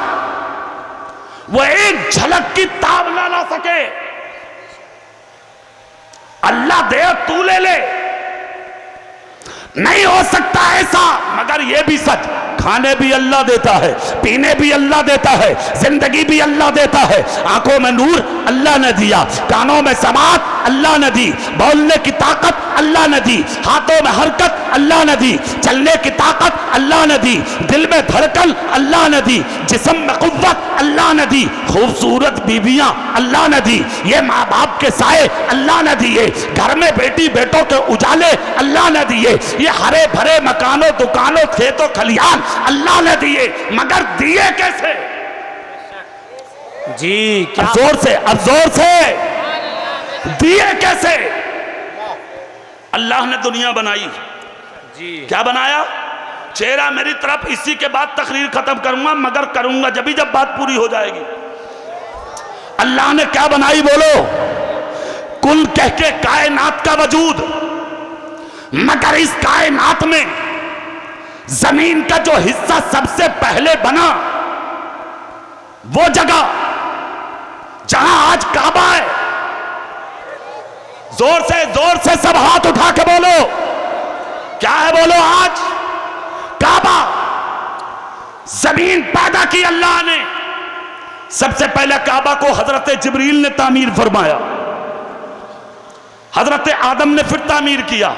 वो एक झलक की ताब ना ला सके। अल्लाह दे तू ले ले, नहीं हो सकता ऐसा। मगर ये भी सच, खाने भी अल्लाह देता है, पीने भी अल्लाह देता है, जिंदगी भी अल्लाह देता है। आंखों में नूर अल्लाह ने दिया, कानों में समात अल्लाह ने दी, बोलने की ताकत अल्लाह ने दी, हाथों में हरकत अल्लाह ने दी, चलने की ताकत अल्लाह ने दी, दिल में धड़कन अल्लाह ने दी, जिस्म में कुव्वत अल्लाह ने दी, खूबसूरत बीबियां अल्लाह ने दी, ये माँ बाप के साए अल्लाह ने दिए, घर में बेटी बेटों के उजाले अल्लाह ने दिए, ये हरे भरे मकानों दुकानों खेतों खलियान अल्लाह ने दिए, मगर दिए कैसे? जी क्या जोर से, अब जोर से, दिए कैसे? अल्लाह ने दुनिया बनाई, जी क्या बनाया? चेहरा मेरी तरफ। इसी के बाद तकरीर खत्म करूंगा, मगर करूंगा जब बात पूरी हो जाएगी। अल्लाह ने क्या बनाई बोलो? कुल कह के कायनात का वजूद, मगर इस कायनात में जमीन का जो हिस्सा सबसे पहले बना, वो जगह जहां आज काबा है, जोर से सब हाथ उठा के बोलो, क्या है बोलो? आज काबा, जमीन पैदा की अल्लाह ने। सबसे पहले काबा को हजरत जिब्रील ने तामीर फरमाया, हजरत आदम ने फिर तामीर किया,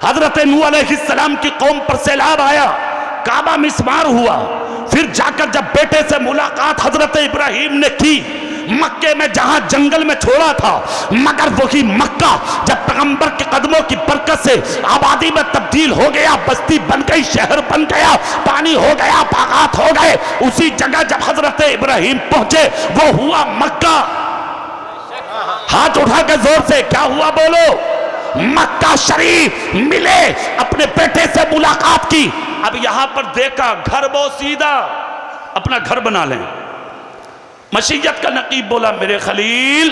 हजरत नूह अलैहिस्सलाम की कौम पर सैलाब आया, काबा मिस्मार हुआ। फिर जाकर जब बेटे से मुलाकात हजरत इब्राहिम ने की, मक्के में जहां जंगल में छोड़ा था, मगर वही मक्का जब पैगंबर के कदमों की बरकत से आबादी में तब्दील हो गया, बस्ती बन गई, शहर बन गया, पानी हो गया, बागात हो गए, उसी जगह जब हजरत इब्राहिम पहुंचे वो हुआ मक्का। हाथ उठा के जोर से, क्या हुआ बोलो? मक्का शरीफ मिले, अपने बेटे से मुलाकात की। अब यहां पर देखा घर बहुत सीधा, अपना घर बना लें। मशीयत का नकीब बोला, मेरे खलील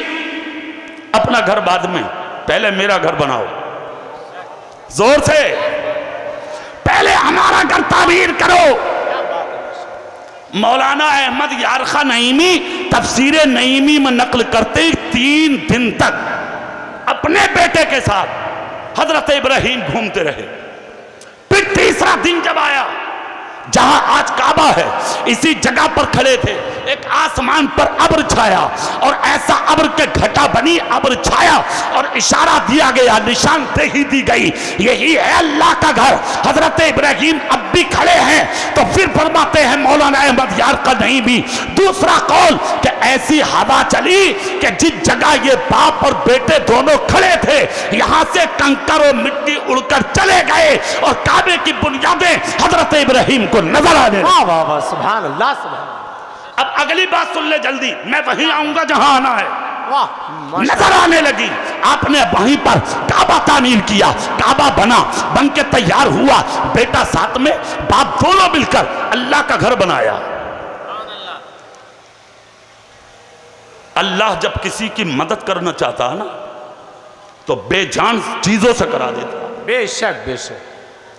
अपना घर बाद में, पहले मेरा घर बनाओ। जोर से, पहले हमारा घर तामीर करो। मौलाना अहमद यार खां नईमी तफसीरे नईमी में नकल करते 3 दिन तक अपने बेटे के साथ हजरत इब्राहिम घूमते रहे। फिर तीसरा दिन जब आया, जहां आज काबा है, इसी जगह पर खड़े थे, एक आसमान पर अब्र छाया और ऐसा अब्र के घटा बनी, अब्र छाया और इशारा दिया गया, निशानदेही दी गई, यही है अल्लाह का घर। हजरत इब्राहिम अब भी खड़े हैं। तो फिर फरमाते हैं मौलाना अहमद यार का नहीं भी दूसरा कौल कि ऐसी हवा चली कि जिस जगह ये बाप और बेटे दोनों खड़े थे, यहां से कंकर और मिट्टी उड़कर चले गए और काबे की बुनियादें हजरत इब्राहिम को नजर आने। वाह वाह वाह, सुभान अल्लाह, सुभान। अब अगली बात सुन ले जल्दी, मैं वहीं आऊंगा जहां आना है। वाह, नजर आने लगी, आपने वहीं पर काबा तामीर किया, काबा बना, बन के तैयार हुआ, बेटा साथ में, बाप दोनों मिलकर अल्लाह का घर बनाया। अल्लाह जब किसी की मदद करना चाहता है ना, तो बेजान चीजों से करा देता। बेशक बेशक।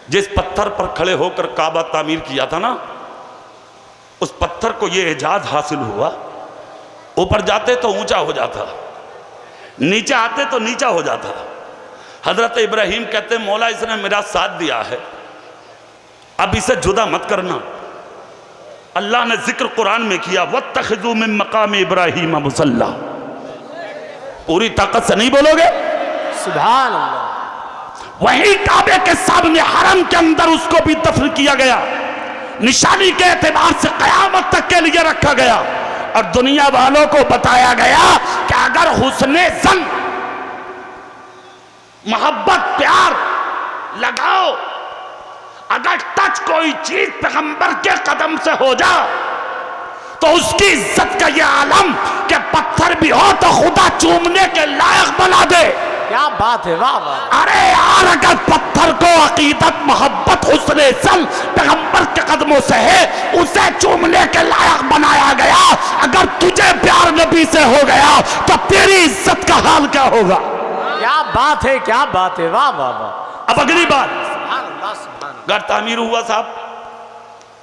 जिस पत्थर पर खड़े होकर काबा तामीर किया था ना, उस पत्थर को यह एजाज हासिल हुआ, ऊपर जाते तो ऊंचा हो जाता, नीचे आते तो नीचा हो जाता। हजरत इब्राहिम कहते, मौला इसने मेरा साथ दिया है, अब इसे जुदा मत करना। अल्लाह ने जिक्र कुरान में किया, वत्तखिज़ू मिन मकाम इब्राहिम मुसल्ला। पूरी ताकत से नहीं बोलोगे? सुभान अल्लाह। वही काबे के सामने हरम के अंदर उसको भी दफन किया गया, निशानी के एतबार से कयामत तक के लिए रखा गया। और दुनिया वालों को बताया गया कि अगर हुस्ने ज़न, मोहब्बत, प्यार लगाओ, अगर टच कोई चीज पैगंबर के कदम से हो जा, तो उसकी इज्जत का यह आलम कि पत्थर भी हो तो खुदा चूमने के लायक बना दे। क्या बात है, वाह वाह। अरे यार, अगर पत्थर को अकीदत, मोहब्बत, हुस्ने ज़न पैगंबर के कदमों से है, उसे चूमने के लायक बनाया गया। अगर तुझे प्यार नबी से हो गया तो तेरी इज्जत का हाल क्या होगा? क्या बात है, क्या बात है, वाह वाह वाह। अब अगली बात, सुभान अल्लाह, सुभान अल्लाह। घर तामीर हुआ साहब,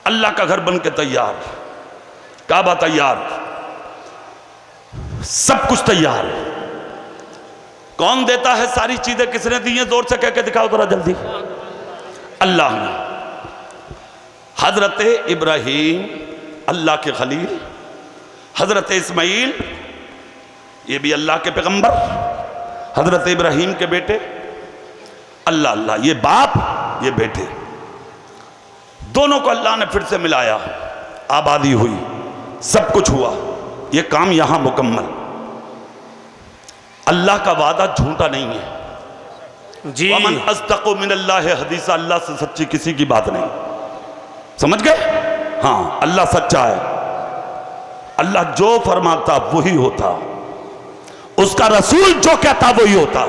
अल्लाह का घर बन के तैयार, काबा तैयार, सब कुछ तैयार। कौन देता है सारी चीजें? किसने दी है? जोर से कह के दिखाओ जरा जल्दी। अल्लाह ने। हजरत इब्राहिम अल्लाह के खलील, हजरत इस्माइल ये भी अल्लाह के पैगंबर, हजरत इब्राहिम के बेटे, अल्लाह अल्लाह, ये बाप ये बेटे, दोनों को अल्लाह ने फिर से मिलाया, आबादी हुई, सब कुछ हुआ। ये काम यहां मुकम्मल। अल्लाह का वादा झूठा नहीं है जी। वमन अस्दक़ु मिनल्लाहि हदीसा, अल्लाह से सच्ची किसी की बात नहीं। समझ गए? हाँ, अल्लाह सच्चा है। अल्लाह जो फरमाता वही होता, उसका रसूल जो कहता वही होता।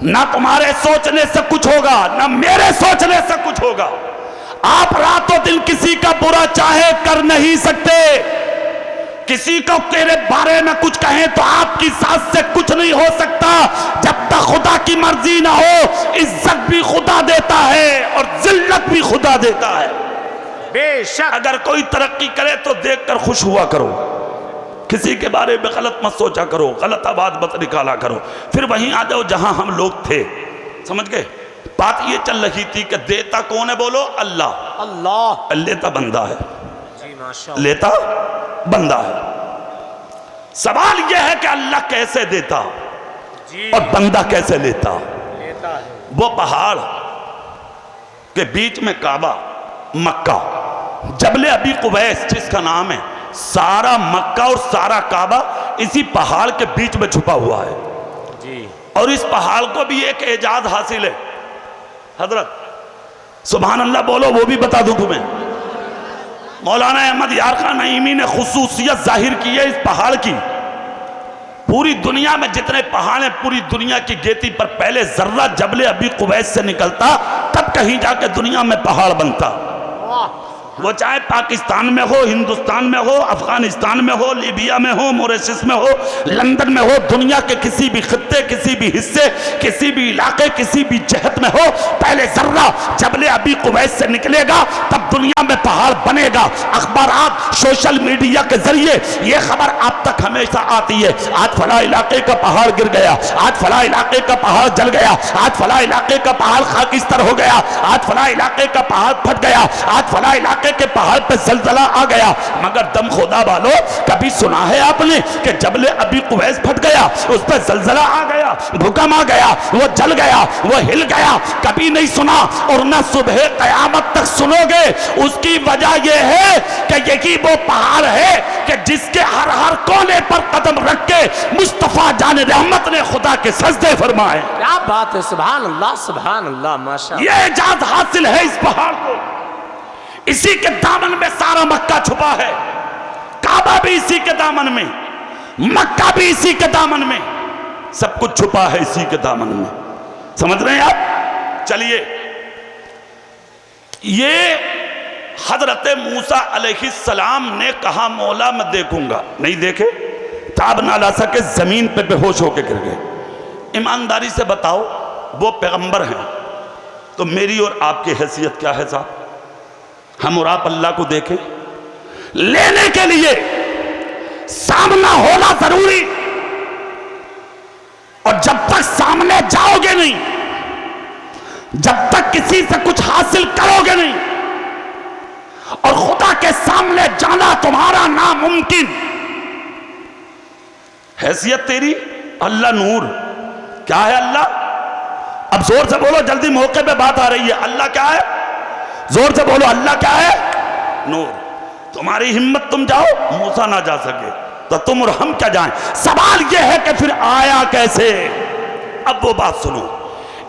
ना तुम्हारे सोचने से कुछ होगा, ना मेरे सोचने से कुछ होगा। आप रातों दिन किसी का बुरा चाहे कर नहीं सकते। किसी को तेरे बारे में कुछ कहें तो आपकी सांस से कुछ नहीं हो सकता जब तक खुदा की मर्जी ना हो। इज्जत भी खुदा देता है और जिल्लत भी खुदा देता है। बेशक। अगर कोई तरक्की करे तो देखकर खुश हुआ करो, किसी के बारे में गलत मत सोचा करो, गलत आवाज मत निकाला करो। फिर वहीं आ जाओ जहां हम लोग थे। समझ गए? बात ये चल रही थी कि देता कौन है? बोलो अल्लाह। अल्लाह। लेता बंदा है। जी माशाअल्लाह। लेता बंदा है। सवाल यह है कि अल्लाह कैसे देता जी। और बंदा कैसे लेता? लेता है। वो पहाड़ के बीच में काबा, मक्का, जबले अबी कुवैस जिसका नाम है, सारा मक्का और सारा काबा इसी पहाड़ के बीच में छुपा हुआ है जी। और इस पहाड़ को भी एक एजाज हासिल है। हजरत सुभान अल्लाह बोलो, वो भी बता दूं तुम्हें। मौलाना अहमद यार खान नईमी ने खुसूसियत जाहिर की है इस पहाड़ की। पूरी दुनिया में जितने पहाड़ हैं, पूरी दुनिया की गेती पर पहले जर्रा जबले अबी कुवैस से निकलता, तब कहीं जाके दुनिया में पहाड़ बनता। वो चाहे पाकिस्तान में हो, हिंदुस्तान में हो, अफगानिस्तान में हो, लीबिया में हो, मॉरिशस में हो, लंदन में हो, दुनिया के किसी भी खित्ते, किसी भी हिस्से, किसी भी इलाके, किसी भी जहत में हो, पहले जर्रा जबले अबी कुवैस से निकलेगा, तब दुनिया में पहाड़ बनेगा। अखबारात, सोशल मीडिया के जरिए ये खबर आप तक हमेशा आती है, आज फला इलाके का पहाड़ गिर गया, आज फला इलाके का पहाड़ जल गया, आज फला इलाके का पहाड़ खाकिस्तर हो गया, आज फला इलाके का पहाड़ फट गया, आज फला इलाके के पहाड़ पे जलजला आ गया। मगर दम खुदा वालों, कभी सुना है आपने कि जबले अबी कुवैस फट गया, उस पर जलजला आ गया, भूकंप आ गया, वो जल गया, वो हिल गया? कभी नहीं सुना और ना सुबह कयामत तक सुनोगे। उसकी वजह यह है कि यही वो पहाड़ है कि जिसके हर हर कोने पर कदम रख के मुस्तफा जाने रहमत ने खुदा के सजदे फरमाए। क्या बात है, सुभान अल्लाह, सुभान अल्लाह, माशाअल्लाह। ये एजाज हासिल है इस पहाड़ को। इसी के दामन में सारा मक्का छुपा है, काबा भी इसी के दामन में, मक्का भी इसी के दामन में, सब कुछ छुपा है इसी के दामन में। समझ रहे हैं आप? चलिए, ये हजरत मूसा अलैहिस्सलाम ने कहा मौला मैं देखूंगा, नहीं देखे, ताब ना ला सके, जमीन पे बेहोश होकर गिर गए। ईमानदारी से बताओ, वो पैगंबर हैं तो मेरी और आपकी हैसियत क्या है साहब? हम और आप अल्लाह को देखें, लेने के लिए सामना होना जरूरी, और जब तक सामने जाओगे नहीं, जब तक किसी से कुछ हासिल करोगे नहीं, और खुदा के सामने जाना तुम्हारा नामुमकिन। हैसियत तेरी अल्लाह नूर, क्या है अल्लाह? अब जोर से बोलो, जल्दी मौके पे बात आ रही है। अल्लाह क्या है? जोर से बोलो, अल्लाह क्या है? नूर। तुम्हारी हिम्मत, तुम जाओ, मूसा ना जा सके तो तुम और हम क्या जाएं? सवाल यह है कि फिर आया कैसे? अब वो बात सुनो।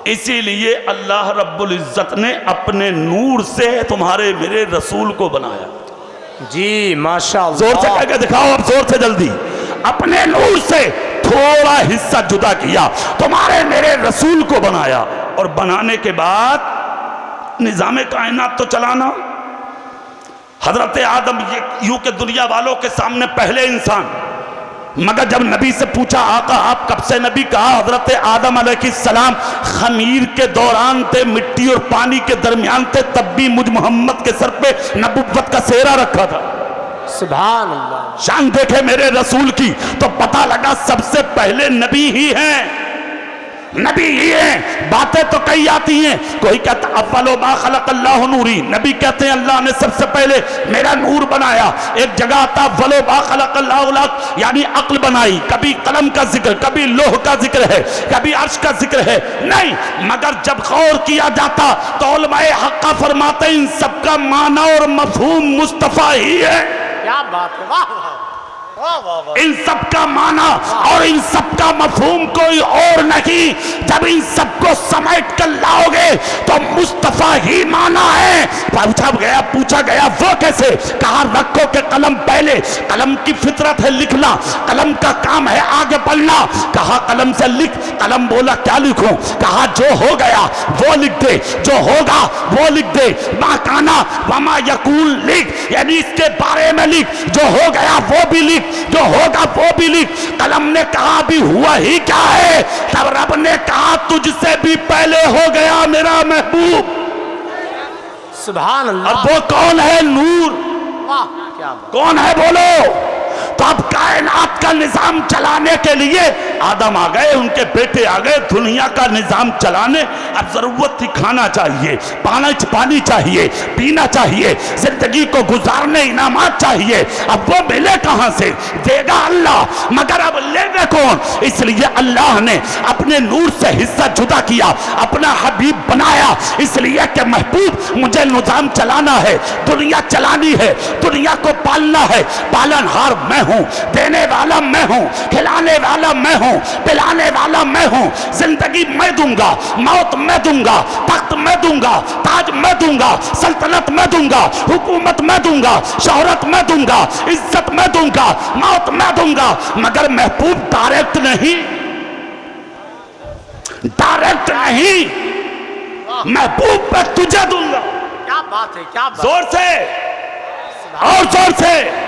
इसीलिए अल्लाह रब्बुल इज्जत ने अपने नूर से तुम्हारे मेरे रसूल को बनाया। जी माशाअल्लाह। जोर से कह के दिखाओ, अब जोर से जल्दी। अपने नूर से थोड़ा हिस्सा जुदा किया, तुम्हारे मेरे रसूल को बनाया, और बनाने के बाद निजाम कायनात तो चलाना। हजरत आदम ये यूं के दुनिया वालों के सामने पहले इंसान, मगर जब नबी से पूछा आका आप कब से नबी, कहा हजरत आदम अलैहिस्सलाम खमीर के दौरान थे, मिट्टी और पानी के दरमियान थे, तब भी मुझ मोहम्मद के सर पे नबुव्वत का सेहरा रखा था। सुभान अल्लाह। शान देखे मेरे रसूल की तो पता लगा सबसे पहले नबी ही हैं, नबी ही हैं। बातें तो कई आती हैं, कोई कहता अव्वलो मा खलक़ल्लाहु नूरी, नबी कहते हैं अल्लाह ने सबसे पहले मेरा नूर बनाया। एक जगह आता वलो मा खलक़ल्लाहु लक, यानी अक्ल बनाई। कभी कलम का जिक्र, कभी लोह का जिक्र है, कभी अर्श का जिक्र है, नहीं, मगर जब गौर किया जाता तो उलमाए हक़ फरमाते इन सबका माना और मफहूम मुस्तफ़ा ही है। क्या बात है, वाह वाह। इन सब का माना और इन सब का मफहूम कोई और नहीं। जब इन सबको समेट कर लाओगे तो मुस्तफा ही माना है। पूछा गया वो कैसे? कहा रखो के कलम पहले, कलम की फितरत है लिखना, कलम का काम है आगे बढ़ना। कहा कलम से लिख, कलम बोला क्या लिखूं? कहा जो हो गया वो लिख दे, जो होगा वो लिख दे। मा काना वमा यकूल लिख, यानी इसके बारे में लिख, जो हो गया वो भी लिख, जो होगा वो भी लिख। कलम ने कहा भी हुआ ही क्या है? तब रब ने कहा तुझसे भी पहले हो गया मेरा महबूब। सुभान अल्लाह। अब वो कौन है? नूर। वाह क्या बात। कौन है बोलो? तो अब कायनात का निजाम चलाने के लिए आदम आ गए, उनके बेटे आ गए दुनिया का निजाम चलाने। अब जरूरत थी खाना चाहिए, पानी चाहिए, पीना चाहिए, जिंदगी को गुजारने इनामात चाहिए। अब वो मिले कहां से? देगा अल्लाह, मगर अब लेगा कौन? इसलिए अल्लाह ने अपने नूर से हिस्सा जुदा किया, अपना हबीब बनाया। इसलिए कि महबूब मुझे निजाम चलाना है, दुनिया चलानी है, दुनिया को पालना है। पालनहार मैं हूं, देने वाला मैं हूं, खिलाने वाला मैं हूं, पिलाने वाला मैं हूं। जिंदगी मैं दूंगा, मौत मैं दूंगा, तख्त मैं दूंगा, ताज मैं दूंगा, सल्तनत मैं दूंगा, हुकूमत मैं दूंगा, शोहरत मैं दूंगा, इज्जत मैं दूंगा, मौत मैं दूंगा। मगर महबूब डायरेक्ट नहीं, डायरेक्ट नहीं, महबूब मैं तुझे दूंगा। क्या बात है, क्या बात। जोर से और जोर से,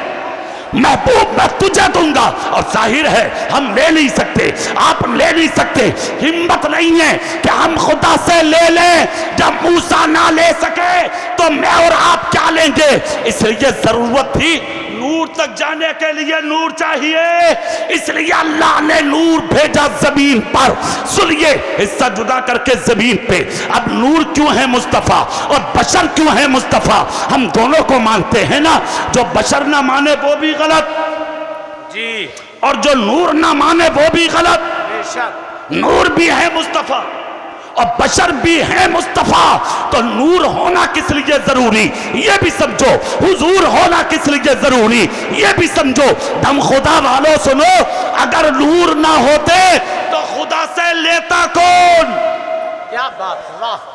महबूब मैं तुझे दूंगा। और जाहिर है हम ले नहीं सकते, आप ले नहीं सकते, हिम्मत नहीं है कि हम खुदा से ले लें। जब मूसा ना ले सके तो मैं और आप क्या लेंगे? इसलिए जरूरत थी नूर तक जाने के लिए नूर चाहिए। इसलिए अल्लाह ने नूर भेजा जमीन पर। सुनिए, हिस्सा जुदा करके जमीन पे। अब नूर क्यों है मुस्तफा और बशर क्यों है मुस्तफा? हम दोनों को मानते हैं ना। जो बशर ना माने वो भी गलत जी, और जो नूर ना माने वो भी गलत। बेशक नूर भी है मुस्तफा और बशर भी है मुस्तफा। तो नूर होना किस लिए जरूरी ये भी समझो, हुजूर होना किस लिए जरूरी ये भी समझो। दम खुदा वालों सुनो, अगर नूर ना होते तो खुदा से लेता कौन? क्या बात है, वाह।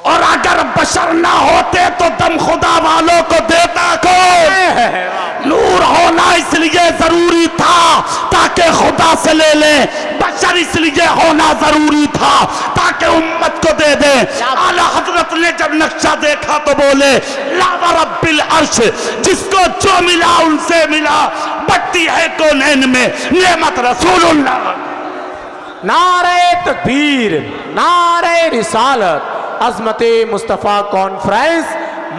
और अगर बशर ना होते तो दम खुदा वालों को देता कौन? नूर होना इसलिए जरूरी था ताकि खुदा से ले ले, बशर इसलिए होना जरूरी था ताकि उम्मत को दे दे। आला हजरत ने जब नक्शा देखा तो बोले ला रब्बिल अर्श, जिसको जो मिला उनसे मिला, बट्टी है कौनैन में नेमत रसूलुल्लाह। नारे तकबीर, नारे रिसालत, अज़मते मुस्तफ़ा कॉन्फ्रेंस,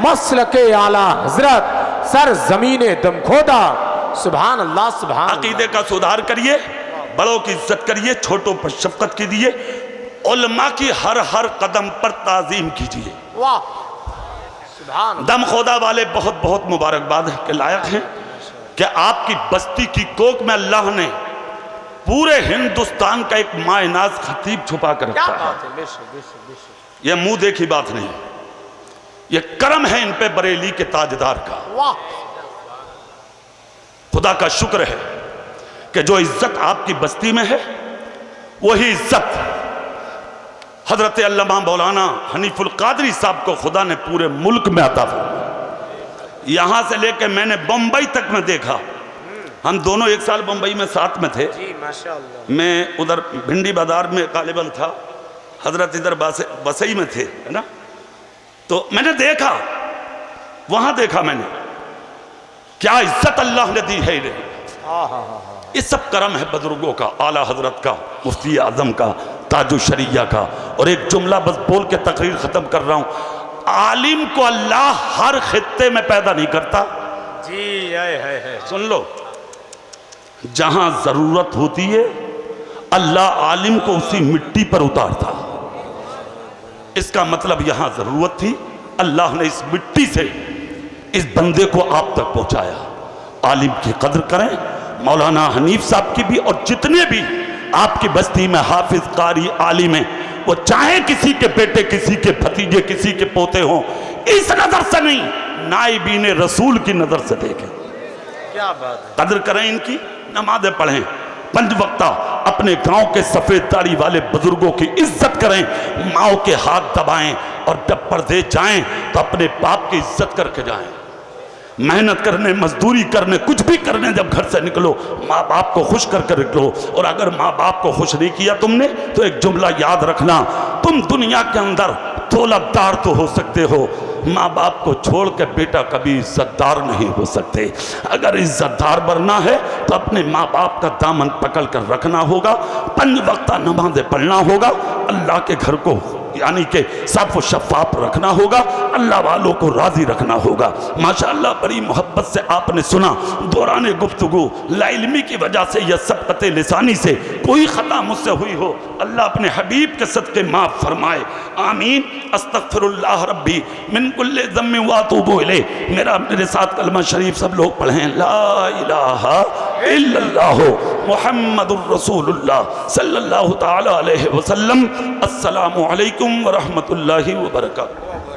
मसलके आला हजरत, सर जमीने दम खोदा। सुभान अल्लाह, सुभान। अकीदे का सुधार करिए, बड़ों की इज्जत करिए, छोटों पर शफकत कीजिए, उलमा की हर हर कदम पर ताजीम कीजिए। वाह, सुभान। दम खोदा वाले बहुत बहुत मुबारकबाद के लायक हैं कि आपकी बस्ती की कोक में अल्लाह ने पूरे हिंदुस्तान का एक मायनाज खतीब छुपा कर रखा है। बेशक बेशक बेशक। यह मुंह देखी बात नहीं, यह करम है इन पे बरेली के ताजदार का। वाह, खुदा का शुक्र है कि जो इज्जत आपकी बस्ती में है वही इज्जत हजरत अल्लामा मौलाना हनीफुल कादरी साहब को खुदा ने पूरे मुल्क में अता फरमाया। यहां से लेकर मैंने बंबई तक में देखा, हम दोनों एक साल बंबई में साथ में थे जी, माशाअल्लाह। मैं उधर भिंडी बाजार में गालिबन था, हजरत इधर बसई में थे, है ना। तो मैंने देखा, वहां देखा मैंने क्या इज्जत अल्लाह ने दी है इन्हें। ये सब करम है बुजुर्गों का, आला हजरत का, मुफ्ती आजम का, ताजु शरिया का। और एक जुमला बस बोल के तकरीर खत्म कर रहा हूं, आलिम को अल्लाह हर खित्ते में पैदा नहीं करता जी, है। सुन लो, जहां जरूरत होती है अल्लाह आलिम को उसी मिट्टी पर उतारता। इसका मतलब यहां जरूरत थी, अल्लाह ने इस मिट्टी से इस बंदे को आप तक पहुंचाया। आलिम की कदर करें, मौलाना हनीफ साहब की भी, और जितने भी आपकी बस्ती में हाफिज कारी आलिम हैं, वो चाहे किसी के बेटे, किसी के भतीजे, किसी के पोते हों, इस नजर से नहीं, नाइबीन रसूल की नजर से देखें। क्या बात है। कदर करें इनकी, नमाजें पढ़ें, 5 वक्ता अपने गांव के सफेद दाढ़ी वाले बुजुर्गों की इज्जत करें, माओ के हाथ दबाएं और जब परदेश जाएं तो अपने बाप की इज्जत करके जाएं। मेहनत करने, मजदूरी करने, कुछ भी करने जब घर से निकलो माँ बाप को खुश करके निकलो। और अगर माँ बाप को खुश नहीं किया तुमने तो एक जुमला याद रखना, तुम दुनिया के अंदर दौलतदार तो हो सकते हो, माँ बाप को छोड़ के बेटा कभी इज्जतदार नहीं हो सकते। अगर इज्जतदार बनना है तो अपने माँ बाप का दामन पकड़ कर रखना होगा, 5 वक्ता नमाजें पढ़ना होगा, अल्लाह के घर को यानी कि साफ शफाफ रखना होगा, अल्लाह वालों को राजी रखना होगा। माशाअल्लाह बड़ी मोहब्बत से आपने सुना, दौरान गुफ्तगू लाइल्मी की वजह से या सबकत लिसानी से कोई ख़ता मुझसे हुई हो, अल्लाह अपने हबीब के सदक़े माफ़ फरमाए, आमीन। अस्तग़फिरुल्लाह रब्बी मिन कुल्लि ज़म्बिन व अतूबु इलैह। मेरे साथ कलमा शरीफ सब लोग पढ़ें, ला इलाहा इल्लल्लाह मुहम्मदुर रसूलुल्लाह सल्लल्लाहु तआला अलैहि वसल्लम। अस्सलामु अलैकुम व रहमतुल्लाहि व बरकातुहू।